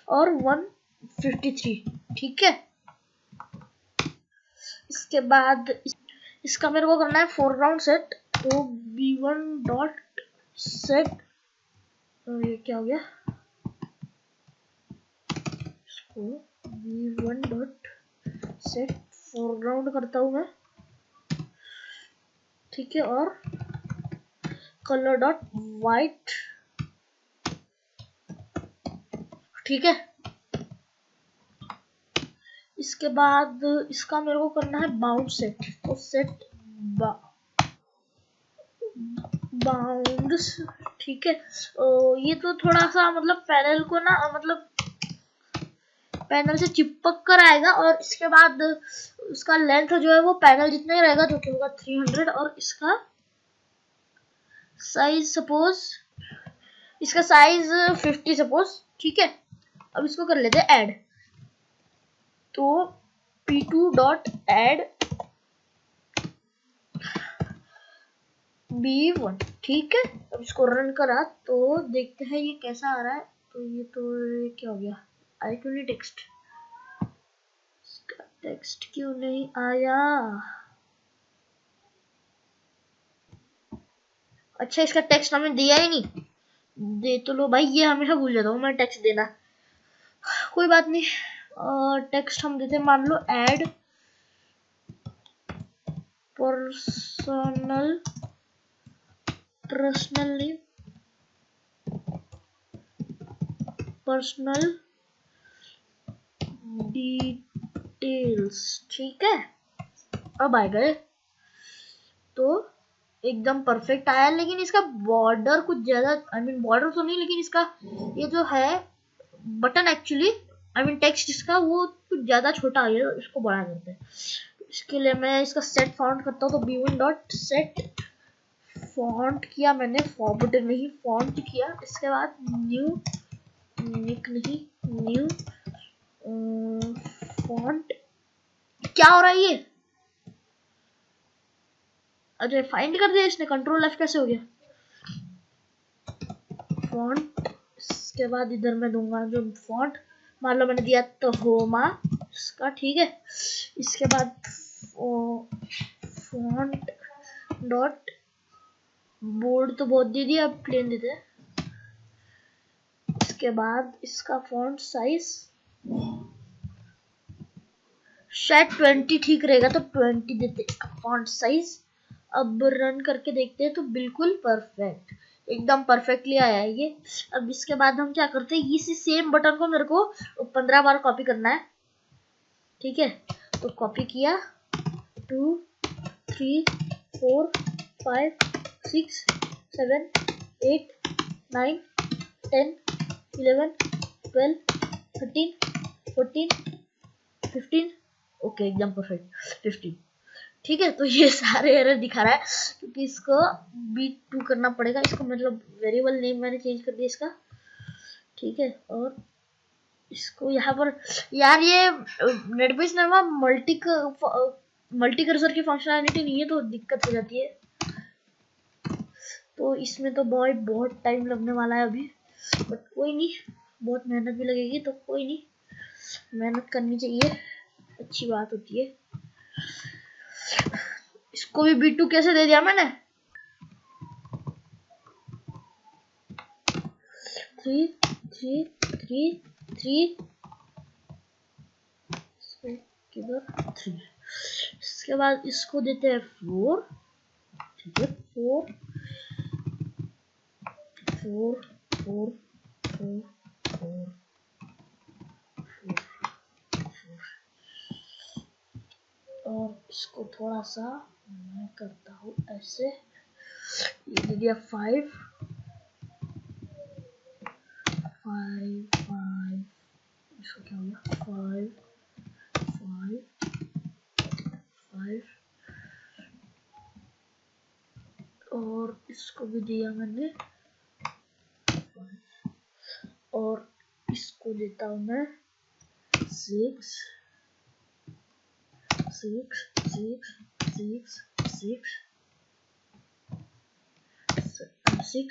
और 153, ठीक है। इसके बाद इसका मेरे को करना है फोरग्राउंड सेट, तो B1 डॉट सेट, ये क्या हो गया, इसको B1 डॉट सेट फोरग्राउंड करता हूँ मैं, ठीक है, और कलर डॉट वाइट, ठीक है। इसके बाद इसका मेरे को करना है बाउंड सेट, तो सेट बाउंड्स, ठीक है। ये तो थोड़ा सा मतलब पैनल को ना मतलब पैनल से चिपक कर आएगा, और इसके बाद उसका लेंथ जो है वो पैनल जितना ही रहेगा, जो कि होगा 300, और इसका साइज सपोज, इसका साइज 50 सपोज, ठीक है। अब इसको कर लेते हैं ऐड, तो P2 डॉट ऐड B1, ठीक है। अब इसको रन करा तो देखते हैं ये कैसा आ रहा है। तो ये क्या हो गया, आई क्यों नहीं टेक्स्ट, इसका टेक्स्ट क्यों नहीं आया, अच्छा इसका टेक्स्ट हमें दिया ही नहीं, दे तो लो भाई, ये हमेशा भूल जाता हूँ मैं टेक्स्ट देना, कोई बात नहीं। टेक्स्ट हम देते मान लो add personal name, personal details, ठीक है। अब आ गए, तो एकदम परफेक्ट आया, लेकिन इसका बॉर्डर कुछ ज्यादा, आई मीन बॉर्डर तो नहीं, लेकिन इसका ये जो है button actually, I mean text इसका वो कुछ ज्यादा छोटा आ गया, इसको बड़ा करते हैं। इसके लिए मैं इसका सेट फॉन्ट करता हूँ, तो B1 डॉट सेट फॉन्ट किया मैंने, फॉर्मेट नहीं फॉन्ट किया। इसके बाद न्यू निक नहीं न्यू फॉन्ट, क्या हो रहा है ये, अरे फाइंड कर दिया इसने, कंट्रोल F कैसे हो गया, फॉन्ट। इसके बाद इधर मैं दूंगा जो फॉन्ट, मान लो मैंने दिया तो होमा इसका, ठीक है। इसके बाद फॉन्ट डॉट बोल्ड तो बहुत दे दिया, अब प्लेन देते हैं। इसके बाद इसका फॉन्ट साइज शायद 20 ठीक रहेगा, तो 20 देते फॉन्ट साइज। अब रन करके देखते हैं तो बिल्कुल परफेक्ट, एकदम परफेक्टली आया है ये। अब इसके बाद हम क्या करते हैं, इसी सेम बटन को मेरे को 15 बार कॉपी करना है, ठीक है। तो कॉपी किया, 2 3 4 5 6 7 8 9 10 11 12 13 14 15। ओके एकदम परफेक्ट 15, ठीक है। तो ये सारे एरर दिखा रहा है क्योंकि इसको B2 करना पड़ेगा, इसको मतलब वेरिएबल नेम मैंने चेंज कर दिया इसका, ठीक है। और इसको यहाँ पर यार ये नेटबीन्स में मल्टी कर्सर की फंक्शनैलिटी नहीं है तो दिक्कत हो जाती है। तो इसमें तो बहुत टाइम लगने वाला है अभी, बट कोई नहीं, बहुत मेहनत भी लगेगी, तो कोई नहीं, मेहनत करनी चाहिए, अच्छी बात होती है। इसको भी B2 कैसे दे दिया मैंने, 3 3 3 3 किधर 3। इसके बाद इसको देते हैं 4, ठीक है। 4 4 4 4 4 और इसको थोड़ा सा मैं करता हूँ ऐसे, ये दे दिया 5 5 5, इसको क्या हो गया 5 5 5, और इसको भी दिया मैंने 5, और इसको देता हूँ मैं 6 6 6 6 6 6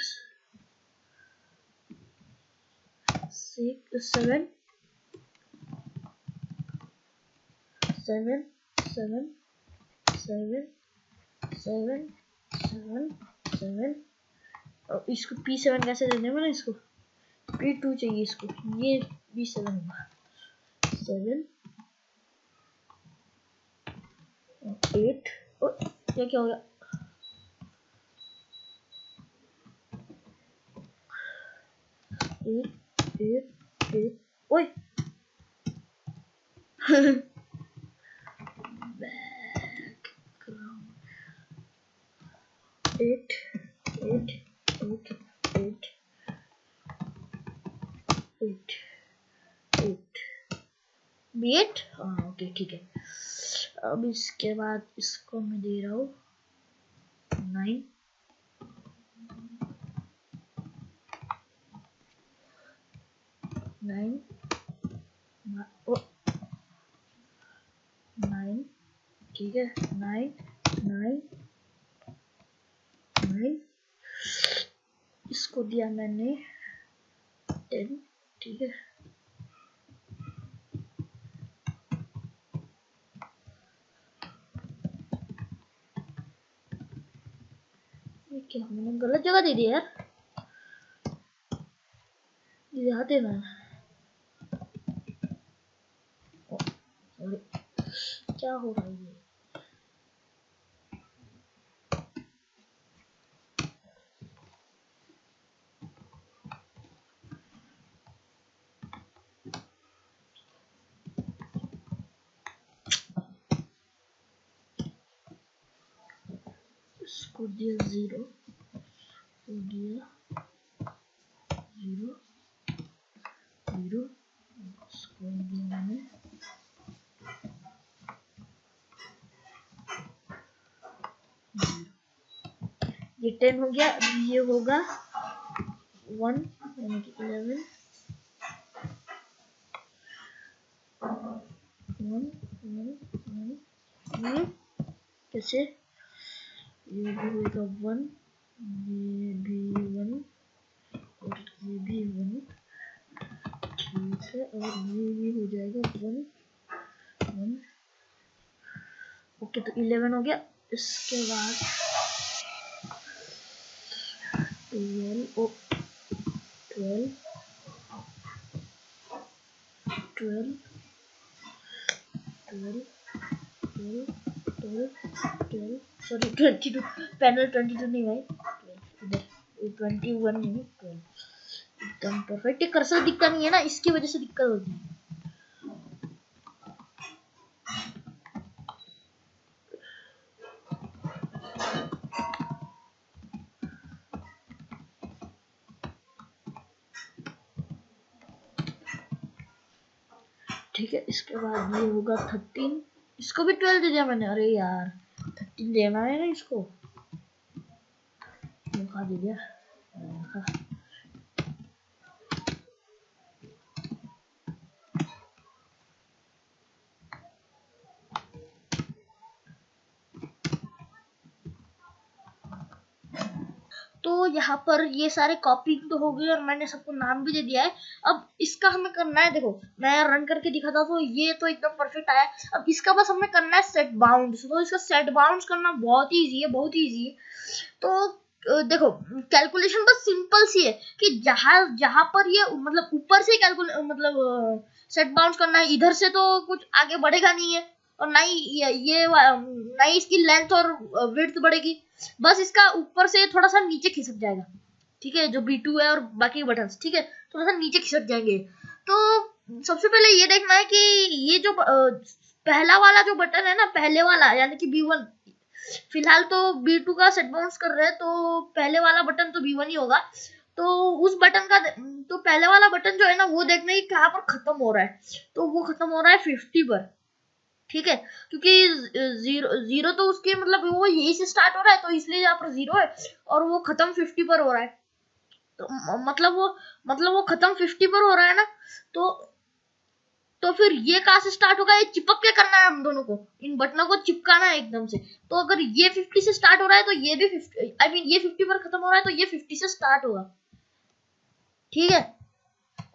6 7 7 7 7 7 7 7, और इसको P7 कैसे देने मैंने, इसको P2 चाहिए, इसको ये B7 होगा, 7 और 8, और ये क्या हो गया 8 8 8, ओए बैकग्राउंड 8 8 8 8 8 8 B8, हाँ ओके ठीक है। अब इसके बाद इसको मैं दे रहा हूँ 9 9 9, ठीक है 9 9 9, इसको दिया मैंने 10, ठीक है। ये क्या मैंने गलत जगह दे दिया यार, यहाँ देना है, सॉरी क्या हो रहा है ये, इसको दिया 0, दिया 0 0, इसको दिया मैंने 0, ये 10 हो गया। ये होगा 1 यानी कि 11 1 1 1 कैसे, ये भी होगा 1, ये भी 1 और ये भी 1, ठीक है। और ये भी हो जाएगा 1 1, ओके। तो 11 हो गया। इसके बाद 12 12 12 12 12 12 12 सॉरी 22 पैनल 22 नहीं भाई 12 इधर 21 नहीं 12 एकदम परफेक्ट। ये कर्सर दिखता नहीं है ना, इसकी वजह से दिक्कत होती है। ठीक है, इसके बाद ये होगा 13, इसको भी 12 दे दिया मैंने। अरे यार 13 देना है ना इसको, मौका दे दिया। तो यहाँ पर ये सारे कॉपिंग तो हो गई और मैंने सबको नाम भी दे दिया है। अब इसका हमें करना है, देखो मैं रन करके दिखाता तो ये तो एकदम परफेक्ट आया। अब इसका बस हमें करना है सेट बाउंड्स। तो इसका सेट बाउंड्स करना बहुत ही इजी है, बहुत ही इजी है। तो देखो कैलकुलेशन बस सिंपल सी है कि जहां पर ये मतलब ऊपर से कैलकुलेट मतलब सेट बाउंड्स करना है, इधर से तो कुछ आगे बढ़ेगा नहीं है और ना ही इसकी लेंथ और विड्थ बढ़ेगी। बस इसका ऊपर से थोड़ा सा नीचे खिसक जाएगा, ठीक है, जो B2 है और बाकी बटन्स, ठीक है, थोड़ा सा नीचे खिसक जाएंगे। तो सबसे पहले ये देखना है कि ये जो पहला वाला जो बटन है ना, पहले वाला यानी कि B1, फिलहाल तो B2 का सेट बाउंस कर रहे हैं तो पहले वाला बटन तो B1 ही होगा। तो उस बटन का तो पहले वाला बटन जो है ना वो देखना है कहाँ पर खत्म हो रहा है। तो वो खत्म हो रहा है 50 पर, ठीक है, क्योंकि जीरो तो उसके मतलब वो यही से स्टार्ट हो रहा है तो इसलिए यहाँ पर 0 है और वो खत्म 50 पर हो रहा है। तो मतलब वो खत्म 50 पर हो रहा है ना। तो फिर ये कहाँ से स्टार्ट होगा, ये चिपक के करना है हम दोनों को, इन बटनों को चिपकाना है एकदम से। तो अगर ये 50 से स्टार्ट हो रहा है तो ये भी 50 आई मीन ये 50 पर खत्म हो रहा है तो ये 50 से स्टार्ट होगा, ठीक है।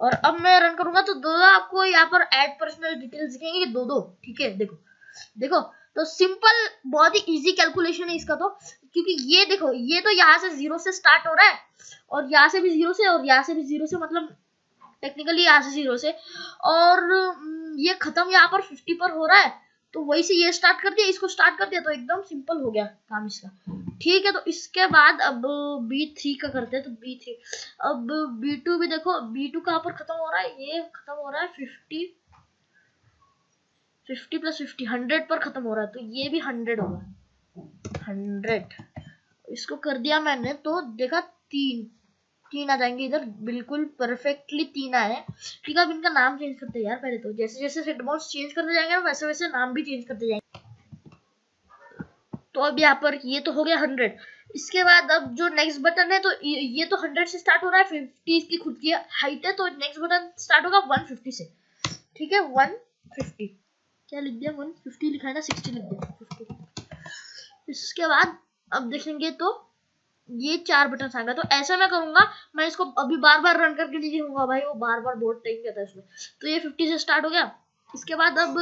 और अब मैं रन करूंगा तो दो आपको यहाँ पर ऐड पर्सनल डिटेल्स दिखेंगे, दो, ठीक है। देखो तो सिंपल बहुत ही इजी कैलकुलेशन है इसका तो, क्योंकि ये देखो ये तो यहाँ से 0 से स्टार्ट हो रहा है और यहाँ से भी 0 से और यहाँ से भी 0 से, मतलब टेक्निकली यहाँ से 0 से, और ये खत्म यहाँ पर 50 पर हो रहा है तो वही से ये स्टार्ट कर दिया, इसको स्टार्ट कर दिया, तो एकदम सिंपल हो गया काम इसका, ठीक है। तो इसके बाद अब B3 का करते हैं। तो B3 अब B2 भी देखो, B2 कहाँ पर खत्म हो रहा है, ये खत्म हो रहा है 50 प्लस 50 100 पर खत्म हो रहा है तो ये भी 100 होगा, 100। इसको कर दिया मैंने तो देखा तीन आ जाएंगे इधर, बिल्कुल परफेक्टली 3 आए। ठीक है, अब इनका नाम चेंज करते हैं यार पहले तो, जैसे जैसे सेट बाउंड्स चेंज करते जाएंगे ना वैसे वैसे नाम भी चेंज करते जाएंगे। तो अब यहाँ पर ये तो हो गया 100। इसके बाद अब जो नेक्स्ट बटन है तो ये तो 100 से स्टार्ट हो रहा है, 50 इसकी खुद की हाइट है, तो नेक्स्ट बटन स्टार्ट होगा 150 से, ठीक है। 150 क्या लिख दिया, 150 लिखा है ना, 60 लिख दिया 50। इसके बाद अब देखेंगे तो ये 4 बटन आ गए। तो ऐसा मैं करूंगा, मैं इसको अभी बार बार रन करके नहीं दिखूंगा भाई, वो बार बार बहुत टाइम कहता है इसमें। तो ये 50 से स्टार्ट हो गया। इसके बाद अब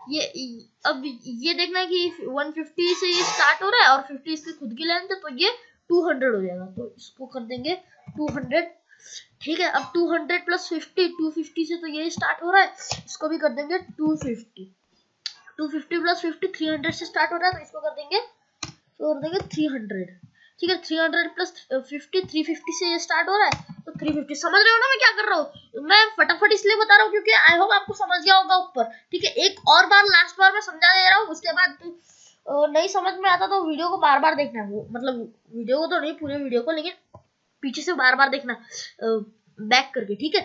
ये देखना है कि 150 से ये स्टार्ट हो रहा है और 50 इसकी खुद की लेंथ है तो ये 200 हो जाएगा। तो इसको कर देंगे 200, ठीक है। अब 200 प्लस 50, 250 से तो ये स्टार्ट हो रहा है, इसको भी कर देंगे 250। 250 प्लस 50 300 से स्टार्ट हो रहा है तो इसको कर देंगे 300, ठीक है। 300 प्लस 50 350 से ये स्टार्ट हो रहा है तो 350। समझ रहे हो ना मैं क्या कर रहा हूँ, मैं फटाफट इसलिए बता रहा हूँ क्योंकि आई होप आपको समझ गया होगा ऊपर, ठीक है। एक और बार लास्ट बार मैं समझा दे रहा हूँ, उसके बाद नहीं समझ में आता तो वीडियो को बार बार देखना, मतलब वीडियो को तो नहीं पूरे वीडियो को, लेकिन पीछे से बार बार देखना बैक करके, ठीक है।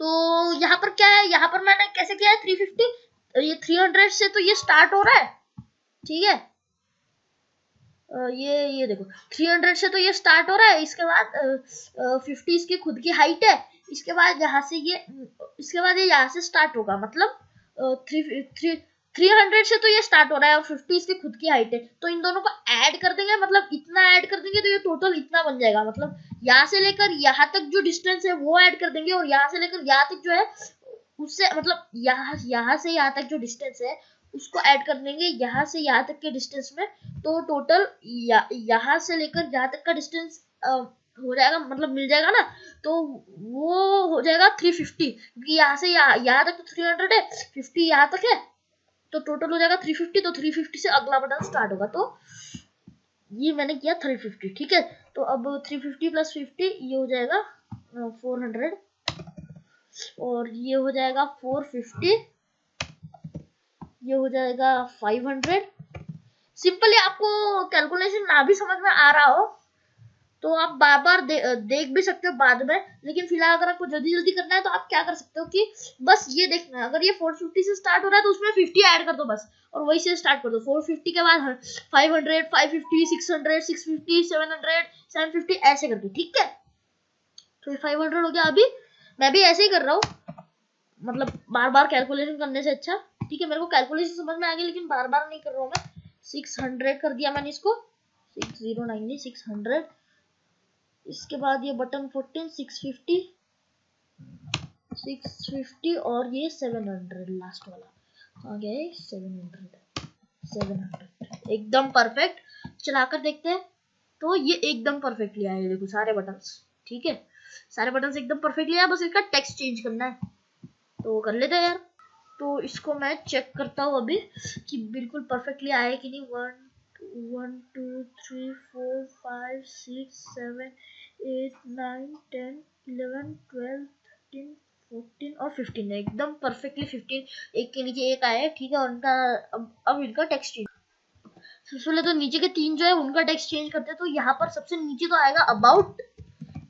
तो यहाँ पर क्या है, यहाँ पर मैंने कैसे किया है 350, ये 300 से तो ये स्टार्ट हो रहा है, ठीक है। ये देखो 300 से तो ये स्टार्ट हो रहा है। इसके बाद 50 इसकी खुद की हाइट है। इसके बाद यहाँ से ये यहाँ से स्टार्ट होगा, मतलब 300 से तो ये स्टार्ट हो रहा है और 50 इसकी खुद की हाइट है। तो इन दोनों को ऐड कर देंगे, मतलब इतना ऐड कर देंगे तो ये टोटल इतना बन जाएगा। मतलब यहाँ से लेकर यहाँ तक जो डिस्टेंस है वो ऐड कर देंगे और यहाँ से लेकर यहाँ तक जो है उससे, मतलब यहाँ से यहाँ तक जो डिस्टेंस है उसको ऐड कर देंगे यहाँ से यहाँ तक के डिस्टेंस में। तो टोटल यहाँ से लेकर यहाँ तक का डिस्टेंस हो जाएगा, मतलब मिल जाएगा ना, तो वो हो जाएगा 350, क्योंकि यहाँ से यहाँ तक तो 300 है, 50 यहाँ तक है, तो टोटल हो जाएगा 350। तो 350 से अगला बटन स्टार्ट होगा, तो ये मैंने किया 350, ठीक है। तो अब 350 प्लस 50 ये हो जाएगा 400, और ये हो जाएगा 450, ये हो जाएगा 500। सिंपली आपको कैलकुलेशन ना भी समझ में आ रहा हो तो आप बार बार देख भी सकते हो बाद में, लेकिन फिलहाल अगर आपको जल्दी जल्दी करना है तो आप क्या कर सकते हो कि बस ये देखना है, अगर ये 450 से स्टार्ट हो रहा है तो उसमें 50 ऐड कर दो बस, और वही से स्टार्ट कर दो। 450 के बाद 500, 550, 600, 650, 700, 750 ऐसे करके, ठीक है। तो 500 हो गया। अभी मैं भी ऐसे ही कर रहा हूँ, मतलब बार बार कैलकुलेशन करने से अच्छा, ठीक है। मेरे को कैलकुलेशन समझ में आ गई, लेकिन बार बार नहीं कर रहा हूँ मैं। 600 कर दिया मैंने इसको, 6090 600। इसके बाद ये बटन 14, 650, 650 और ये 700 लास्ट वाला आ गया, 700 एकदम परफेक्ट। चलाकर देखते हैं, तो ये एकदम परफेक्टली आया है, देखो सारे बटन्स, ठीक है, सारे बटन्स एकदम परफेक्टली आया, बस इसका टेक्स्ट चेंज करना है, तो कर लेते हैं यार। तो इसको मैं चेक करता हूँ अभी कि बिल्कुल परफेक्टली आया कि नहीं। 1 2 3 4 5 6 7 8 9 10 11 12 13 14 और 15 है, एकदम परफेक्टली 15 एक के नीचे एक आया है, ठीक है। और उनका अब इनका टेक्स्ट चेंज, सबसे पहले तो नीचे के 3 जो है उनका टेक्स्ट चेंज करते हैं। तो यहाँ पर सबसे नीचे तो आएगा अबाउट,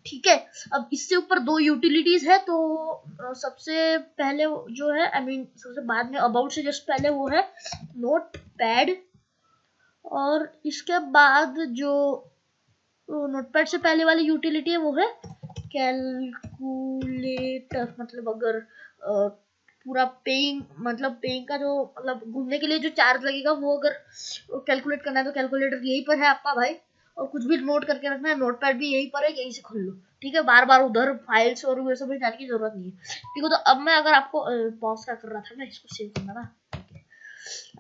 ठीक है। अब इससे ऊपर 2 यूटिलिटीज है, तो सबसे पहले जो है, आई मीन सबसे बाद में अबाउट से जस्ट पहले वो है नोट पैड, और इसके बाद जो नोटपैड से पहले वाली यूटिलिटी है वो है कैलकुलेटर। मतलब अगर पूरा पेइंग, मतलब पेइंग का जो, मतलब घूमने के लिए जो चार्ज लगेगा वो अगर कैलकुलेट करना है तो कैलकुलेटर यहीं पर है आपका भाई। और कुछ भी नोट करके रखना है, नोटपैड भी यहीं पर है, यहीं से खोल लो, ठीक है। बार बार उधर फाइल्स और वो सब जाने की जरूरत नहीं है, ठीक है। तो अब मैं अगर आपको पॉज क्या कर रहा था, मैं इसको सेव करना ना,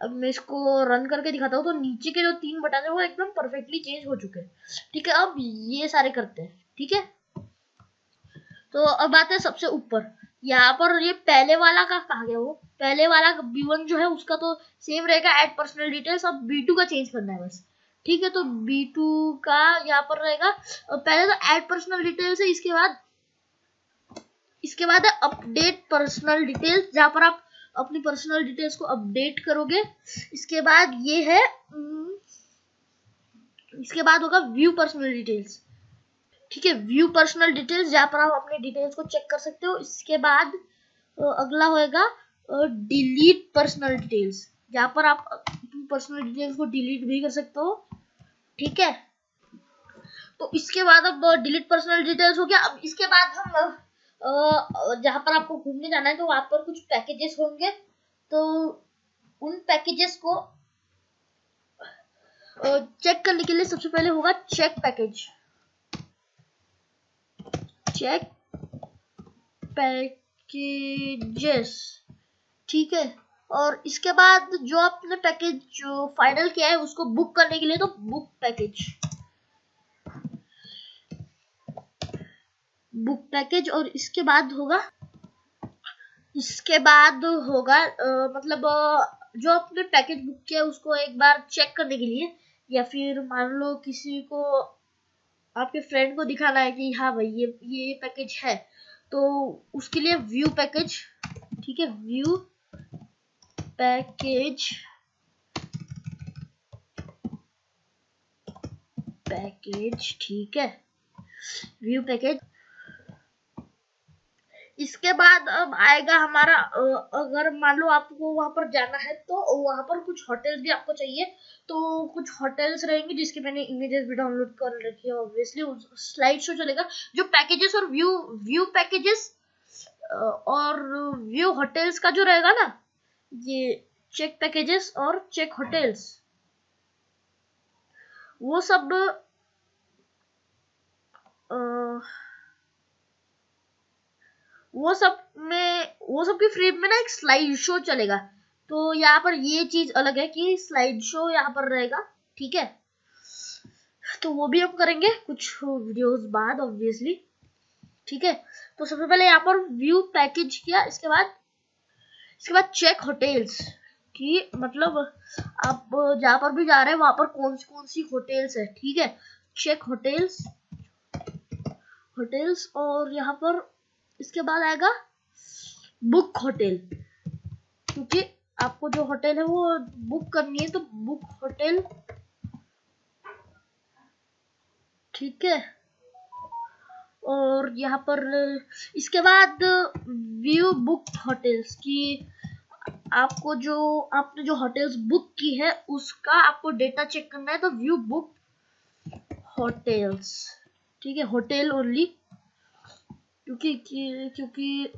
अब मैं इसको रन करके दिखाता हूँ। तो नीचे के जो 3 बटन है वो एकदम परफेक्टली चेंज हो चुके हैं, ठीक है। अब ये सारे करते हैं, ठीक है। तो अब आते हैं सबसे ऊपर, यहाँ पर ये पहले वाला का कहा गया, वो पहले वाला B1 जो है उसका तो सेम रहेगा, ऐड पर्सनल डिटेल्स। अब B2 का चेंज करना है बस, ठीक है। तो B2 का यहाँ पर रहेगा, पहले तो ऐड पर्सनल डिटेल्स है, इसके बाद है अपडेट पर्सनल डिटेल्स, जहां पर आप अपनी पर्सनल डिटेल्स को अपडेट करोगे। इसके बाद ये है, इसके बाद होगा व्यू पर्सनल डिटेल्स, ठीक है। व्यू पर्सनल डिटेल्स, जहां पर आप अपने डिटेल्स को चेक कर सकते हो। इसके बाद अगला होएगा डिलीट पर्सनल डिटेल्स, जहां पर आप पर्सनल डिटेल्स को डिलीट भी कर सकते हो, ठीक है। तो इसके बाद अब डिलीट पर्सनल डिटेल्स हो गया। अब इसके बाद हम जहां पर आपको घूमने जाना है तो वहां पर कुछ पैकेजेस होंगे, तो उन पैकेजेस को चेक करने के लिए सबसे पहले होगा चेक पैकेज, चेक पैकेजेस, ठीक है। और इसके बाद जो आपने पैकेज जो फाइनल किया है उसको बुक करने के लिए, तो बुक पैकेज, बुक पैकेज। और इसके बाद होगा मतलब जो आपने पैकेज बुक किया उसको एक बार चेक करने के लिए, या फिर मान लो किसी को, आपके फ्रेंड को दिखाना है कि हाँ भाई ये पैकेज है, तो उसके लिए व्यू पैकेज, ठीक है। व्यू पैकेज, ठीक है, व्यू पैकेज। इसके बाद अब आएगा हमारा, अगर मान लो आपको वहां पर जाना है तो वहां पर कुछ होटल्स भी आपको चाहिए, तो कुछ होटल्स रहेंगे जिसके मैंने इमेजेस भी डाउनलोड कर रखी है, ऑब्वियसली स्लाइड शो चलेगा। जो पैकेजेस और व्यू पैकेजेस और व्यू होटल्स का जो रहेगा ना, ये चेक पैकेजेस और चेक होटल्स, वो सब वो सब की फ्रेम में ना एक स्लाइड शो चलेगा। तो यहाँ पर ये चीज अलग है कि स्लाइड शो यहाँ पर रहेगा, ठीक है। तो वो भी हम करेंगे कुछ वीडियोस बाद ऑब्वियसली। ठीक है, तो सबसे पहले यहाँ पर व्यू पैकेज किया, इसके बाद चेक होटल्स कि मतलब आप जहाँ पर भी जा रहे हैं वहां पर कौन सी होटल्स है। ठीक है, चेक होटल्स और यहाँ पर इसके बाद आएगा बुक होटल, क्योंकि आपको जो होटल है वो बुक करनी है, तो बुक होटल। ठीक है, और यहाँ पर इसके बाद व्यू बुक होटल्स की आपने जो होटल्स बुक की है उसका आपको डेटा चेक करना है, तो व्यू बुक होटल्स। ठीक है, होटल ओनली, क्योंकि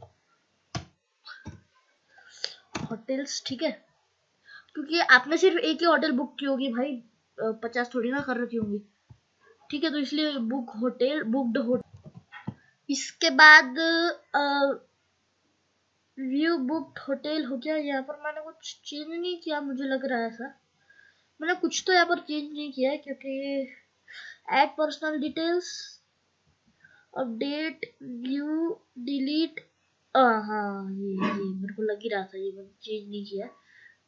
होटल्स। ठीक है, क्योंकि आपने सिर्फ एक ही होटल बुक की होगी भाई, 50 थोड़ी ना कर रखी होंगी। ठीक है, तो इसलिए बुक्ड होटल। इसके बाद व्यू बुक्ड होटल हो गया। यहाँ पर मैंने कुछ चेंज नहीं किया, मुझे लग रहा है ऐसा मैंने कुछ तो यहाँ पर चेंज नहीं किया है, क्योंकि add personal details, update, view, delete. हाँ, ये मेरे को लग ही रहा था, ये मैंने चेंज नहीं किया,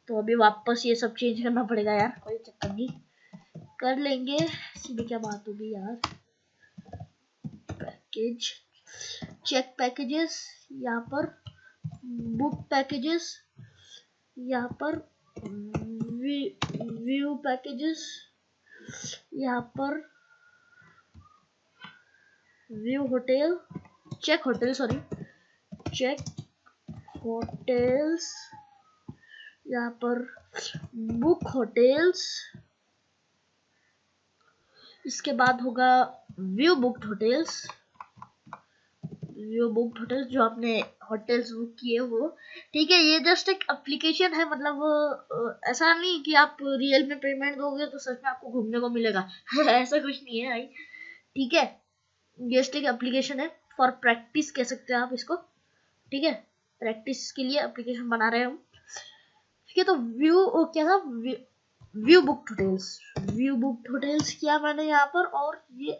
तो अभी वापस ये सब चेंज करना पड़ेगा यार, कोई चक्कर नहीं, कर लेंगे, सीधी क्या बात होगी यार। पैकेज, चेक पैकेजेस, यहाँ पर बुक पैकेजेस, यहाँ पर व्यू पैकेजेस, यहाँ पर view hotel, check hotel, sorry check hotels, यहाँ पर बुक होटल्स। इसके बाद होगा व्यू बुक्ड होटल्स, जो आपने होटल्स बुक किए वो। ठीक है, ये जस्ट एक एप्लीकेशन है, मतलब ऐसा नहीं कि आप रियल में पेमेंट दोगे तो सच में आपको घूमने को मिलेगा ऐसा कुछ नहीं है भाई। ठीक है, जस्ट एक एप्लीकेशन है, फॉर प्रैक्टिस कह सकते हैं आप इसको। ठीक है, प्रैक्टिस के लिए एप्लीकेशन बना रहे हैं हम। ठीक है, तो व्यू क्या था, व्यू बुक्ड होटल्स किया मैंने यहाँ पर, और ये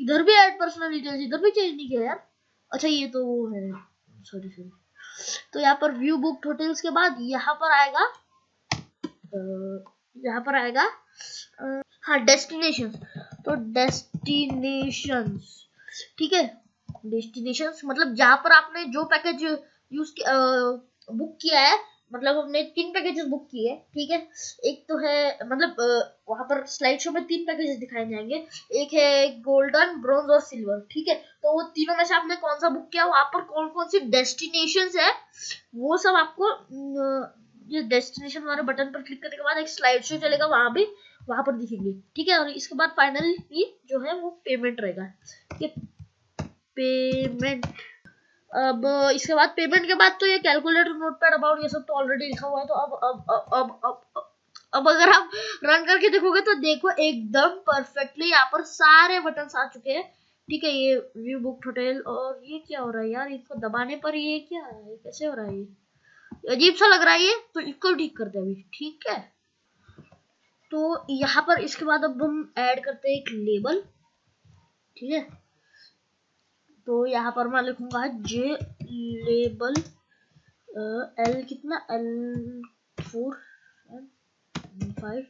इधर भी ऐड पर्सनल डिटेल्स, इधर भी चेंज नहीं किया यार। अच्छा, ये तो वो है, सॉरी। तो यहाँ पर व्यू बुक्ड होटल्स के बाद यहाँ पर आएगा हाँ डेस्टिनेशंस। तो डेस्टिनेशंस, ठीक है, डेस्टिनेशंस मतलब जहाँ पर आपने जो पैकेज बुक किया है, मतलब हमने 3 पैकेजेस बुक किए हैं। ठीक है, एक तो है मतलब वहां पर स्लाइड शो में 3 पैकेजेस दिखाए जाएंगे, एक है गोल्डन, ब्रॉन्ज और सिल्वर। ठीक है, तो वो तीनों में से आपने कौन सा बुक किया, वहां पर कौन कौन सी डेस्टिनेशंस है वो सब आपको ये डेस्टिनेशन वाले बटन पर क्लिक करने के बाद एक स्लाइड शो चलेगा, वहां पर दिखेंगे। ठीक है, और इसके बाद फाइनली जो है वो पेमेंट रहेगा। पेमेंट, अब इसके बाद पेमेंट के बाद तो ये कैलकुलेटर, नोटपैड, अबाउट ये सब तो ऑलरेडी लिखा हुआ है। तो अब अगर आप रन करके देखोगे तो देखो एकदम परफेक्टली यहाँ पर सारे बटन आ चुके हैं। ठीक है, ये व्यू बुक्ड होटल, और ये क्या हो रहा है यार, इसको दबाने पर ये क्या है, कैसे हो रहा है, ये अजीब सा लग रहा है ये, तो इसको ठीक करते हैं अभी। ठीक है, तो यहाँ पर इसके बाद अब हम ऐड करते हैं एक लेबल। ठीक है, तो यहाँ पर मैं लिखूंगा जे लेबल, एल कितना, L4 5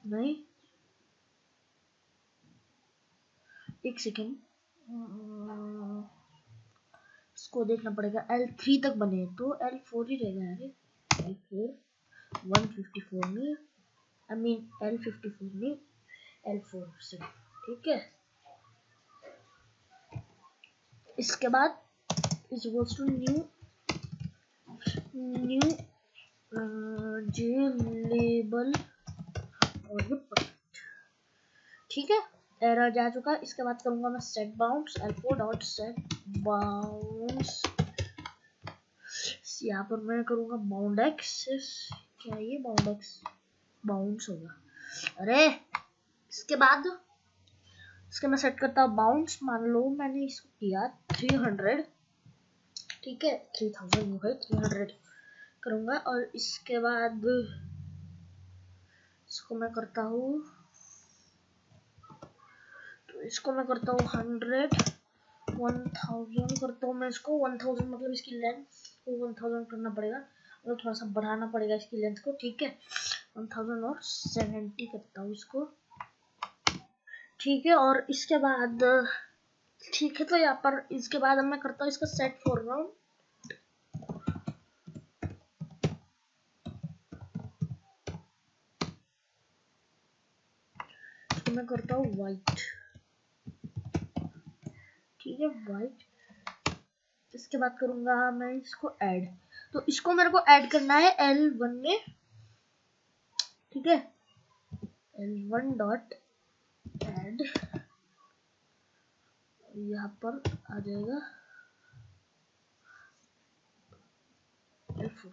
नहीं, एक सेकेंड, इसको देखना पड़ेगा, L3 तक बने तो L4 ही रहेगा यार, L4 154 में, आई मीन L54 में, L4 से। ठीक है, इसके बाद is equals to new J label, और ठीक है, एरर जा चुका है। इसके बाद करूंगा मैं set bounce, L4 dot set bounce, यहाँ पर मैं करूंगा बाउंड एक्सेस, क्या ये बाउंड एक्स बाउंस होगा, अरे इसके बाद इसके मैं सेट करता हूँ बाउंस, मान लो मैंने इसको किया 300, ठीक है 3000 हो गए, 300 करूंगा, और इसके बाद इसको मैं करता हूँ, तो इसको मैं करता हूँ 100, 1000 करता हूँ मैं इसको 1000, मतलब इसकी लेंथ को 1000 करना पड़ेगा, और थोड़ा सा बढ़ाना पड़ेगा इसकी लेंथ को, ठीक है। 1000 और 70 करता हूँ इसको, ठीक है। और इसके बाद ठीक है, तो यहाँ पर इसके बाद मैं करता हूँ इसका सेट फोरग्राउंड, तो मैं करता हूँ व्हाइट, ठीक है, व्हाइट। इसके बाद करूंगा मैं इसको ऐड, तो इसको मेरे को ऐड करना है L1 में, ठीक है। L1 डॉट ऐड, यहाँ पर आ जाएगा L4,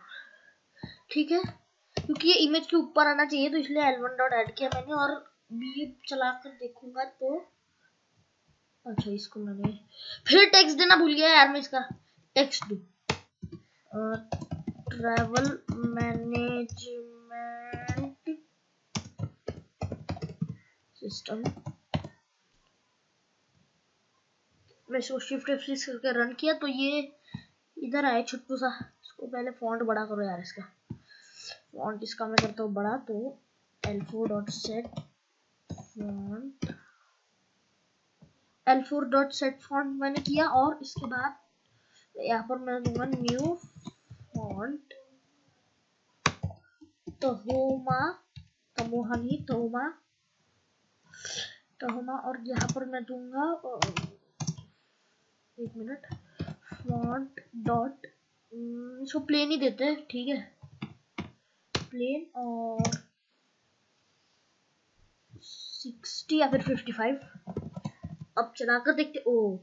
ठीक है, क्योंकि ये इमेज के ऊपर आना चाहिए, तो इसलिए L1 डॉट ऐड किया मैंने। और ये चला कर देखूंगा तो अच्छा, इसको मैंने फिर टेक्स्ट देना भूल गया यार, मैं इसका टेक्स्ट दूं, ट्रैवल मैनेजमेंट सिस्टम। मैं इसको शिफ्ट F6 करके रन किया तो ये इधर आए छुट्टू सा। इसको पहले फॉन्ट बड़ा करो यार, इसका फॉन्ट इसका मैं करता हूँ बड़ा, तो L4 dot set font, L4 dot set font मैंने किया। और इसके बाद यहाँ पर मैं दूंगा न्यू फॉन्ट तहोमा, तमोहा नहीं, तहोमा, तहोमा। और यहाँ पर मैं दूंगा, एक मिनट, फॉन्ट डॉट, इसको प्लेन ही देते हैं, ठीक है, प्लेन। और 60 या फिर 55। अब चलाकर देखते, ओ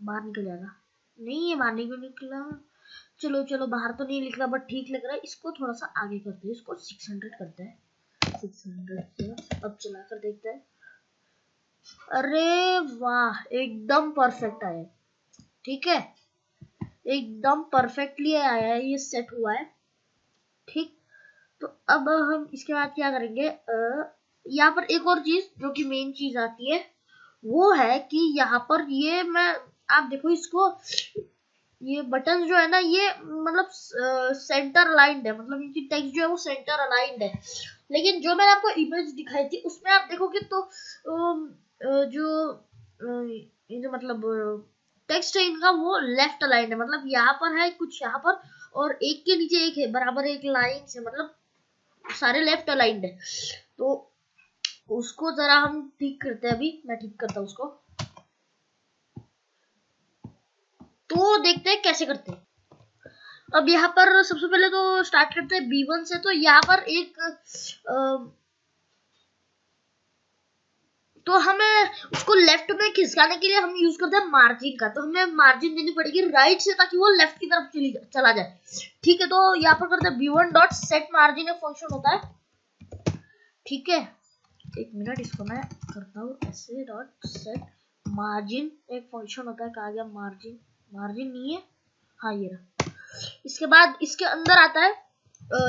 बाहर निकल जाएगा, नहीं ये बाहर नहीं निकला, चलो चलो बाहर तो नहीं निकला, बट ठीक लग रहा है। इसको थोड़ा सा आगे करते हैं, इसको 600 करते हैं, 600 से। अब चलाकर देखते हैं, अरे वाह, एकदम परफेक्ट आया, ठीक है, एकदम परफेक्टली आया है, ये सेट हुआ है, ठीक। तो अब हम इसके बाद क्या करेंगे, यहाँ पर एक और चीज जो कि मेन चीज आती है, वो है कि यहाँ पर ये मैं, आप देखो इसको, ये बटन जो है ना, ये मतलब सेंटर अलाइंड है, मतलब इनकी टेक्स्ट जो है वो सेंटर अलाइंड है। लेकिन जो मैंने आपको इमेज दिखाई थी उसमें आप देखोगे तो ये जो मतलब टेक्स्ट है इनका वो लेफ्ट अलाइंड है, मतलब यहाँ पर है कुछ यहाँ पर, और एक के नीचे एक है, बराबर एक लाइन से, मतलब सारे लेफ्ट अलाइंड है। तो उसको जरा हम ठीक करते हैं, अभी मैं ठीक करता हूँ उसको, तो देखते हैं कैसे करते हैं। अब यहाँ पर सबसे पहले तो स्टार्ट करते हैं B1 से। तो यहाँ पर एक तो हमें उसको लेफ्ट में खिसकाने के लिए हम यूज करते हैं मार्जिन का, तो हमें मार्जिन देनी पड़ेगी राइट से, ताकि वो लेफ्ट की तरफ चला जाए, ठीक है। तो यहाँ पर करते हैं B1 डॉट सेट मार्जिन, एक फंक्शन होता है, ठीक है। एक मिनट, इसको मैं करता हूँ ऐसे, डॉट सेट मार्जिन एक फंक्शन होता है, कहा गया मार्जिन, मार्जिन नहीं है, हाँ ये रहा। इसके बाद इसके अंदर आता है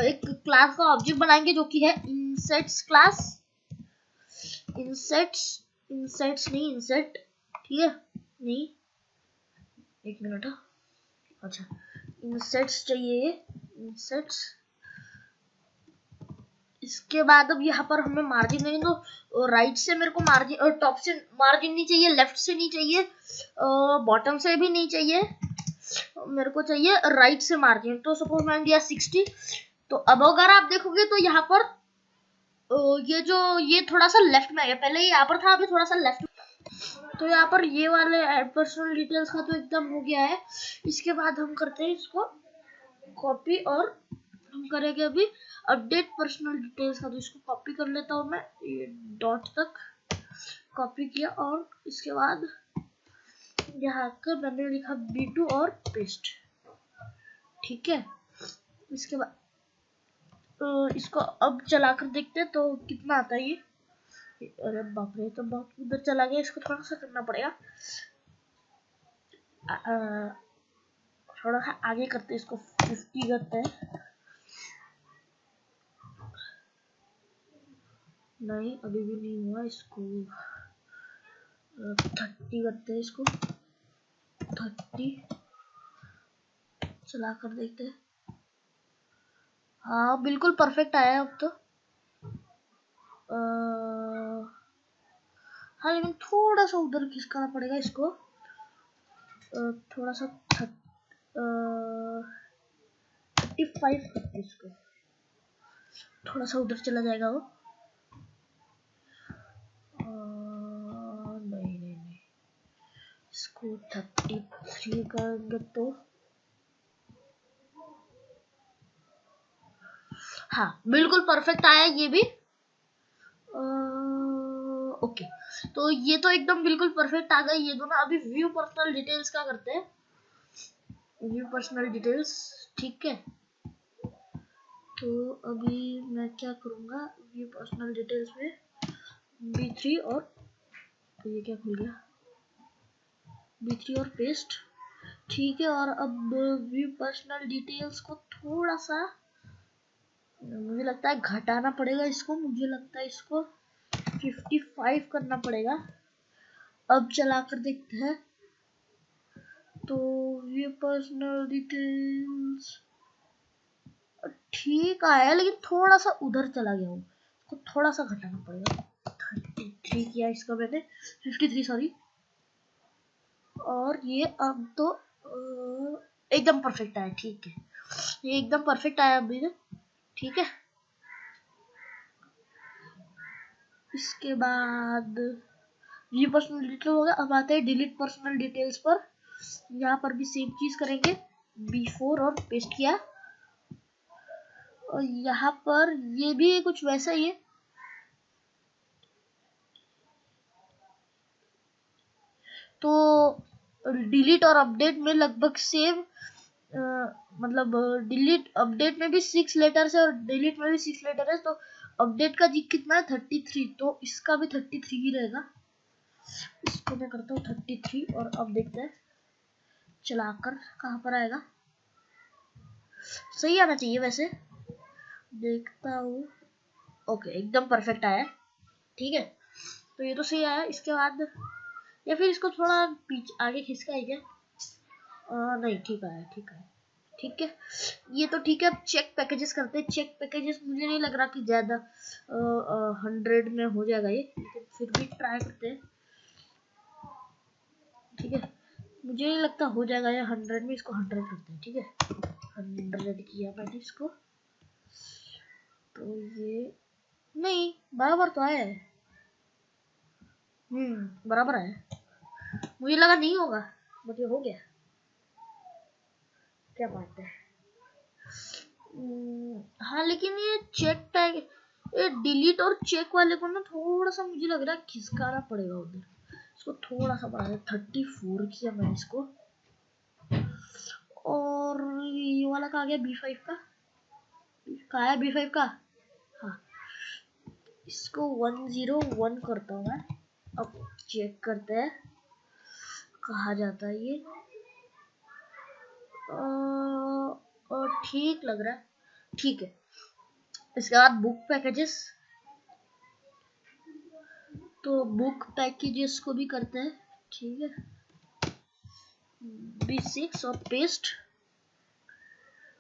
एक क्लास का ऑब्जेक्ट बनाएंगे जो कि है इंसेट्स क्लास, इंसेट्स नहीं, इंसेट, ठीक है, नहीं, एक मिनट, अच्छा इंसेट्स चाहिए, इंसेट्स। इसके बाद अब यहाँ पर हमें मार्जिन देंगे, तो राइट से मेरे को मार्जिन, और टॉप से मार्जिन नहीं चाहिए, लेफ्ट से नहीं चाहिए, बॉटम से भी नहीं चाहिए, मेरे को चाहिए राइट से मार्जिन। तो सपोज मैंने दिया 60। तो अब अगर आप देखोगे तो यहाँ पर ये जो ये थोड़ा सा लेफ्ट में है, पहले ये यहाँ पर था, अभी थोड़ा सा लेफ्ट। तो यहाँ पर ये वाले ऐड पर्सनल डिटेल्स का तो एकदम हो गया है। इसके बाद हम करते हैं इसको कॉपी, और हम करेंगे अभी अपडेट पर्सनल डिटेल्स का। तो इसको कॉपी कर लेता हूँ मैं, ये डॉट तक कॉपी किया, और इसके बाद यहाँ कर मैंने लिखा B2 और पेस्ट, ठीक है। इसके बाद इसको अब चलाकर देखते हैं तो कितना आता है ये। अरे बाप रे, तो बहुत उधर चला गया, इसको थोड़ा सा करना पड़ेगा, थोड़ा सा आगे करते हैं, इसको 50 करते हैं। नहीं अभी भी नहीं हुआ। इसको 30 करते हैं, इसको 30 चला कर देखते हैं। हाँ बिल्कुल परफेक्ट आया अब तो। हाँ लेकिन थोड़ा सा उधर खिसकाना पड़ेगा इसको। थोड़ा सा 35 करते इसको, थोड़ा सा उधर चला जाएगा वो। नहीं नहीं नहीं, इसको 33 करेंगे तो हाँ बिल्कुल परफेक्ट आया ये भी। ओके तो ये तो एकदम बिल्कुल परफेक्ट आ गए ये दोनों। अभी व्यू पर्सनल डिटेल्स का करते हैं। व्यू पर्सनल डिटेल्स ठीक है। तो अभी मैं क्या करूँगा, व्यू पर्सनल डिटेल्स में B3 और तो ये क्या खुल गया, B3 और पेस्ट ठीक है। और अब व्यू पर्सनल डिटेल्स को थोड़ा सा मुझे लगता है घटाना पड़ेगा इसको। मुझे लगता है इसको 55 करना पड़ेगा। अब चला कर देखते हैं। तो व्यू पर्सनल डिटेल्स ठीक आया लेकिन थोड़ा सा उधर चला गया हूँ, इसको थोड़ा सा घटाना पड़ेगा। 33 किया इसका मैंने, 53 सॉरी। और ये अब तो एकदम परफेक्ट आया ठीक है। ये एकदम परफेक्ट आया अभी ठीक है। इसके बाद ये पर्सनल डिटेल हो गया। अब आते हैं डिलीट पर्सनल डिटेल्स पर। यहाँ पर भी सेम चीज करेंगे, B4 और पेस्ट किया। और यहाँ पर ये भी कुछ वैसा ही है। तो डिलीट और अपडेट में लगभग सेम, मतलब डिलीट अपडेट में भी 6 लेटर्स है और डिलीट में भी 6 लेटर है। तो अपडेट का जी कितना है 33, तो इसका भी 33 ही रहेगा। इसको मैं करता हूँ 33 और अब देखते हैं चलाकर कहाँ पर आएगा। सही आना चाहिए वैसे, देखता हूँ। ओके एकदम परफेक्ट आया ठीक है। तो ये तो सही आया। इसके बाद या फिर इसको थोड़ा पीछे आगे खिसका है क्या, नहीं ठीक आया ठीक है ठीक है। ये तो ठीक है। अब चेक पैकेजेस करते हैं। चेक पैकेजेस मुझे नहीं लग रहा कि ज्यादा 100 में हो जाएगा ये, लेकिन फिर भी ट्राई करते हैं ठीक है। मुझे नहीं लगता हो जाएगा ये 100 में। इसको 100 करते हैं ठीक है। 100 किया मैंने इसको। तो ये नहीं बराबर तो आया है। बराबर आया। मुझे लगा नहीं होगा बट ये हो गया, क्या बात है। हाँ लेकिन ये चेक टैग, ये डिलीट और चेक वाले को ना थोड़ा सा मुझे लग रहा है खिसकाना पड़ेगा उधर। इसको थोड़ा सा बढ़ा 34 किया मैंने इसको। और ये वाला कहा गया B5 का, कहा है B5 का। हाँ इसको 101 करता हूँ मैं। अब चेक करते हैं कहा जाता है ये। ठीक लग रहा है ठीक है। इसके बाद बुक पैकेजेस, तो बुक पैकेजेस को भी करते हैं ठीक है। B6 और पेस्ट।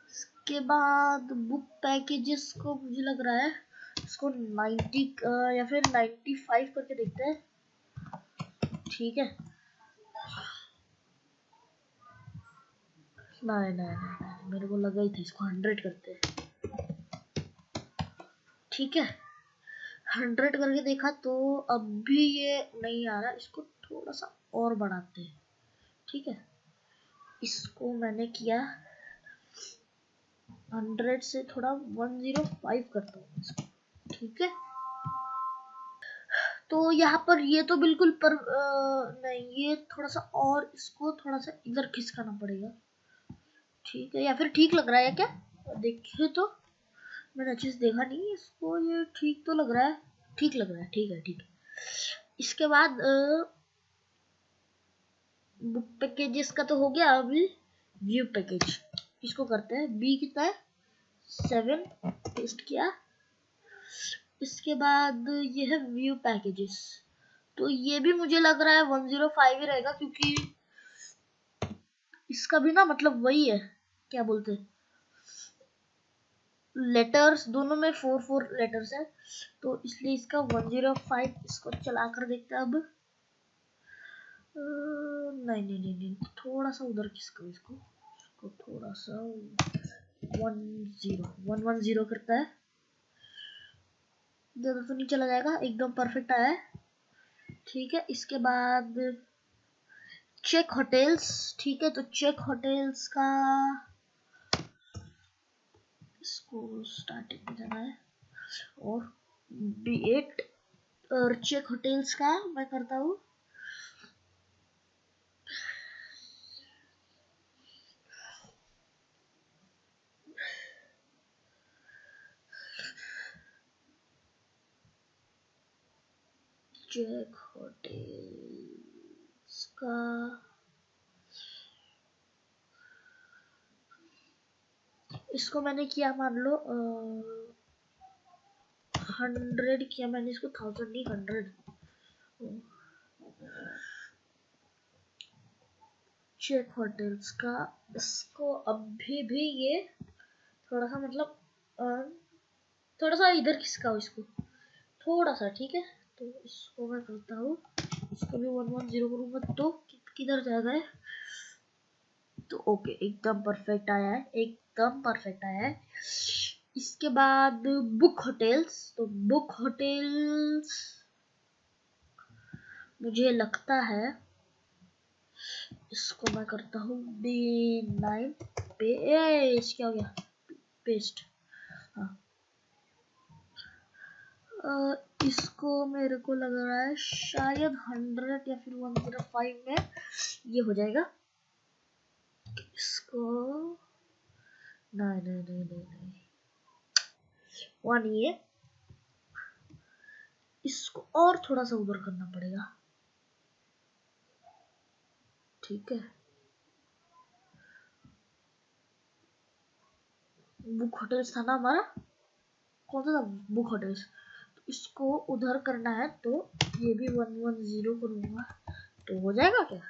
इसके बाद बुक पैकेजेस को मुझे लग रहा है इसको 90 या फिर 95 करके देखते हैं ठीक है। नहीं नहीं नहीं, मेरे को लगा ही था इसको 100 करते हैं ठीक है। 100 करके देखा तो अब भी ये नहीं आ रहा। इसको थोड़ा सा और बढ़ाते हैं ठीक है। इसको मैंने किया 100 से थोड़ा 105 करता हूँ इसको ठीक है। तो यहाँ पर ये तो बिल्कुल पर नहीं, ये थोड़ा सा और इसको थोड़ा सा इधर खिसकाना पड़ेगा ठीक है। या फिर ठीक लग रहा है क्या, देखिए तो मैंने अच्छे से देखा नहीं इसको। ये ठीक तो लग रहा है, ठीक लग रहा है ठीक है ठीक है। इसके बाद बुक पैकेजेस का तो हो गया। अभी व्यू पैकेज, इसको करते हैं। B कितना है 7 टेस्ट किया। इसके बाद ये है व्यू पैकेजेस, तो ये भी मुझे लग रहा है 105 ही रहेगा, क्योंकि इसका भी ना मतलब वही है, क्या बोलते हैं, लेटर्स दोनों में 4 लेटर्स है, तो इसलिए इसका 105। इसको चला कर देखते हैं अब। नहीं नहीं नहीं नहीं, थोड़ा सा उधर किसको, इसको थोड़ा सा 110 करता है, ज्यादा तो नहीं चला जाएगा, एकदम परफेक्ट आया है। ठीक है, इसके बाद चेक होटल्स। ठीक है, तो चेक होटल्स का इसको स्टार्टिंग में जाना है, और B8 और चेक होटल्स का मैं करता हूँ चेक होटल्स का। इसको मैंने किया मान लो 100 किया मैंने, इसको 1000 नहीं 100। चेक होटल्स का इसको अभी भी ये थोड़ा सा मतलब थोड़ा सा इधर खिसका हो इसको थोड़ा सा। ठीक है, तो इसको मैं करता हूँ, इसको भी 110 करूंगा तो किधर जाएगा है, तो ओके एकदम परफेक्ट आया है, एकदम परफेक्ट आया है। इसके बाद बुक होटल्स, तो बुक होटल्स मुझे लगता है इसको मैं करता हूँ B9 पेस्ट, क्या हो गया पेस्ट। हाँ, इसको मेरे को लग रहा है शायद 100 या फिर 105 में ये हो जाएगा। इसको नहीं नहीं नहीं नहीं नहीं, वन ये, इसको और थोड़ा सा ऊपर करना पड़ेगा। ठीक है, बुक होटल्स था ना हमारा, कौन सा था बुक होटल्स, तो इसको उधर करना है, तो ये भी 110 करूंगा तो हो जाएगा क्या।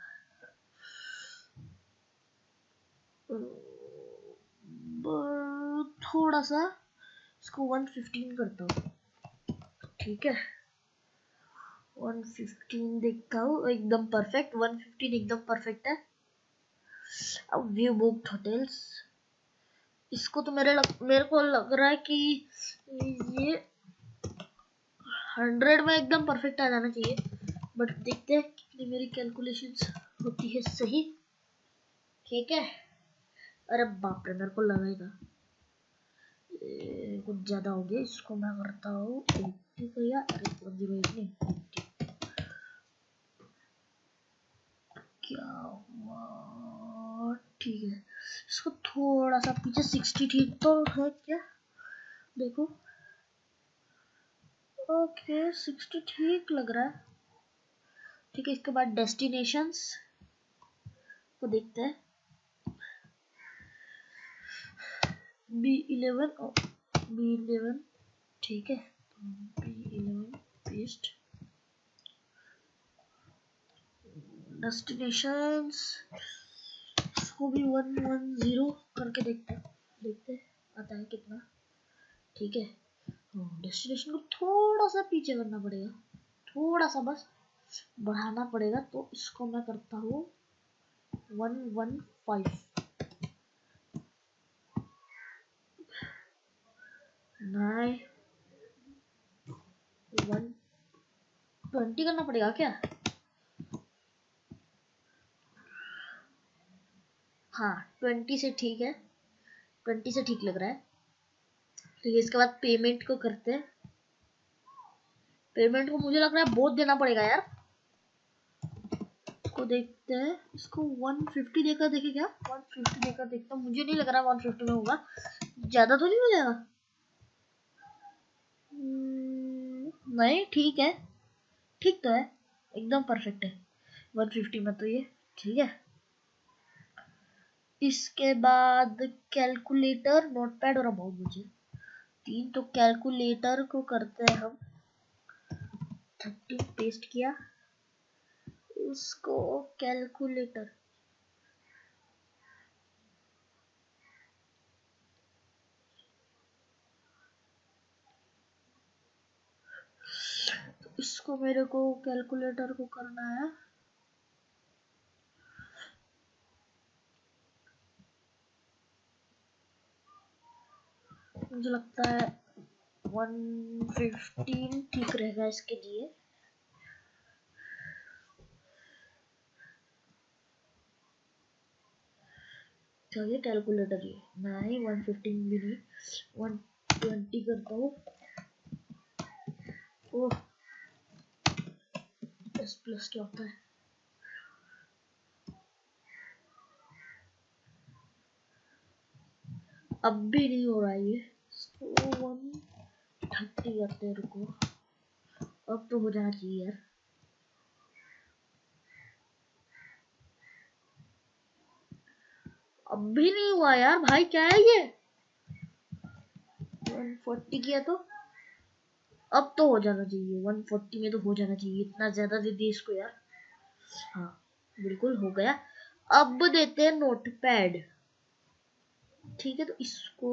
थोड़ा सा इसको 115 करता हूँ। ठीक है, 115 देखता हूँ, एकदम परफेक्ट, 115 एकदम परफेक्ट है। अब व्यू बुक्ड होटल्स, इसको तो मेरे को लग रहा है कि ये 100 में एकदम परफेक्ट आ जाना चाहिए, बट देखते हैं कितनी मेरी कैलकुलेशंस होती है सही। ठीक है, अरे बाप रे, मेरे को लगा ही था कुछ ज्यादा हो गया, इसको मैं करता हूँ 80 का, या अरे 108 नहीं 80। क्या हुआ, ठीक है, इसको थोड़ा सा पीछे 60 ठीक तो है क्या, देखो ओके 60 ठीक लग रहा है। ठीक है, इसके बाद डेस्टिनेशंस को देखते हैं, B11 और B11। ठीक है, B11 पेस्ट, डेस्टिनेशंस इसको भी 110 करके देखते आता है कितना। ठीक है, डेस्टिनेशन को थोड़ा सा पीछे करना पड़ेगा, थोड़ा सा बस बढ़ाना पड़ेगा, तो इसको मैं करता हूँ 115। नहीं 120 करना पड़ेगा क्या, हाँ 20 से ठीक है, 20 से ठीक लग रहा है। ठीक है, इसके बाद पेमेंट को करते हैं, पेमेंट को मुझे लग रहा है बहुत देना पड़ेगा यार, इसको देखते हैं, इसको 150 देकर देखे क्या, 150 देकर देखता हूँ, मुझे नहीं लग रहा 150 में होगा, ज्यादा तो नहीं हो जाएगा। नहीं ठीक है, ठीक तो है, एकदम परफेक्ट है 150 में तो ये। ठीक है, इसके बाद कैलकुलेटर, नोटपैड और अबाउट मुझे, 13 तो कैलकुलेटर को करते हैं हम। 13 पेस्ट किया, इसको कैलकुलेटर इसको मेरे को कैलकुलेटर को करना है। मुझे लगता है 115 ठीक रहेगा इसके लिए। चलिए कैलकुलेटर ये नहीं, 115 भी नहीं, 120 करता हूँ। ओह, एस प्लस क्या होता है? अब भी नहीं हो रहा ये, इसको 130 करते हैं, रुको, अब तो हो जाना चाहिए यार। अब भी नहीं हुआ यार भाई, क्या है ये? 140 किया तो अब तो हो जाना चाहिए, 140 में तो हो जाना चाहिए, इतना ज्यादा दे दी इसको यार। हाँ बिल्कुल हो गया। अब देते हैं नोटपैड, ठीक है, तो इसको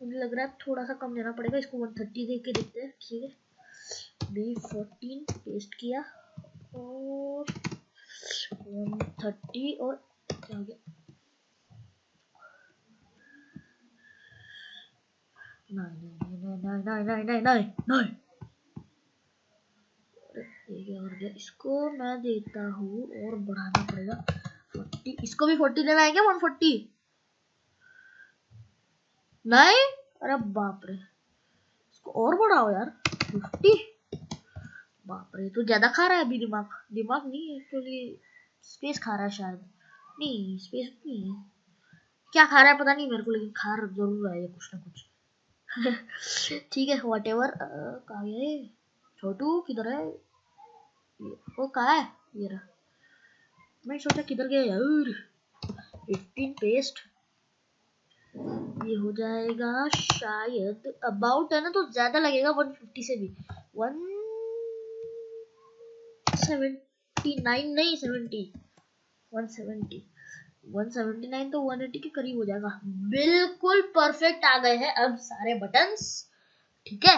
मुझे लग रहा है थोड़ा सा कम देना पड़ेगा, इसको 130 दे के देखते हैं, ठीक है। B14 पेस्ट किया और 130 और क्या हो गया, नहीं, इसको मैं देता हूँ और बढ़ाना पड़ेगा 40, इसको भी 40 देना है क्या? 140 नहीं, अरे बाप रे, इसको और बढ़ाओ यार 50। बाप रे, तो ज्यादा खा रहा है अभी, दिमाग नहीं, एक्चुअली स्पेस खा रहा है शायद, नहीं स्पेस नहीं है, क्या खा रहा है पता नहीं मेरे को, लेकिन खा जरूर रहा है कुछ ना कुछ। ठीक है वॉट एवर। कहाँ गया ये छोटू, किधर है वो, कहाँ है ये रहा, मैं सोचा किधर गया यार। 15 पेस्ट, ये हो जाएगा शायद अबाउट है ना, तो ज्यादा लगेगा 150 से भी, 179 नहीं 70, 170, 179 तो 180 के करीब हो जाएगा। बिल्कुल परफेक्ट आ गए हैं अब सारे बटन्स, ठीक है।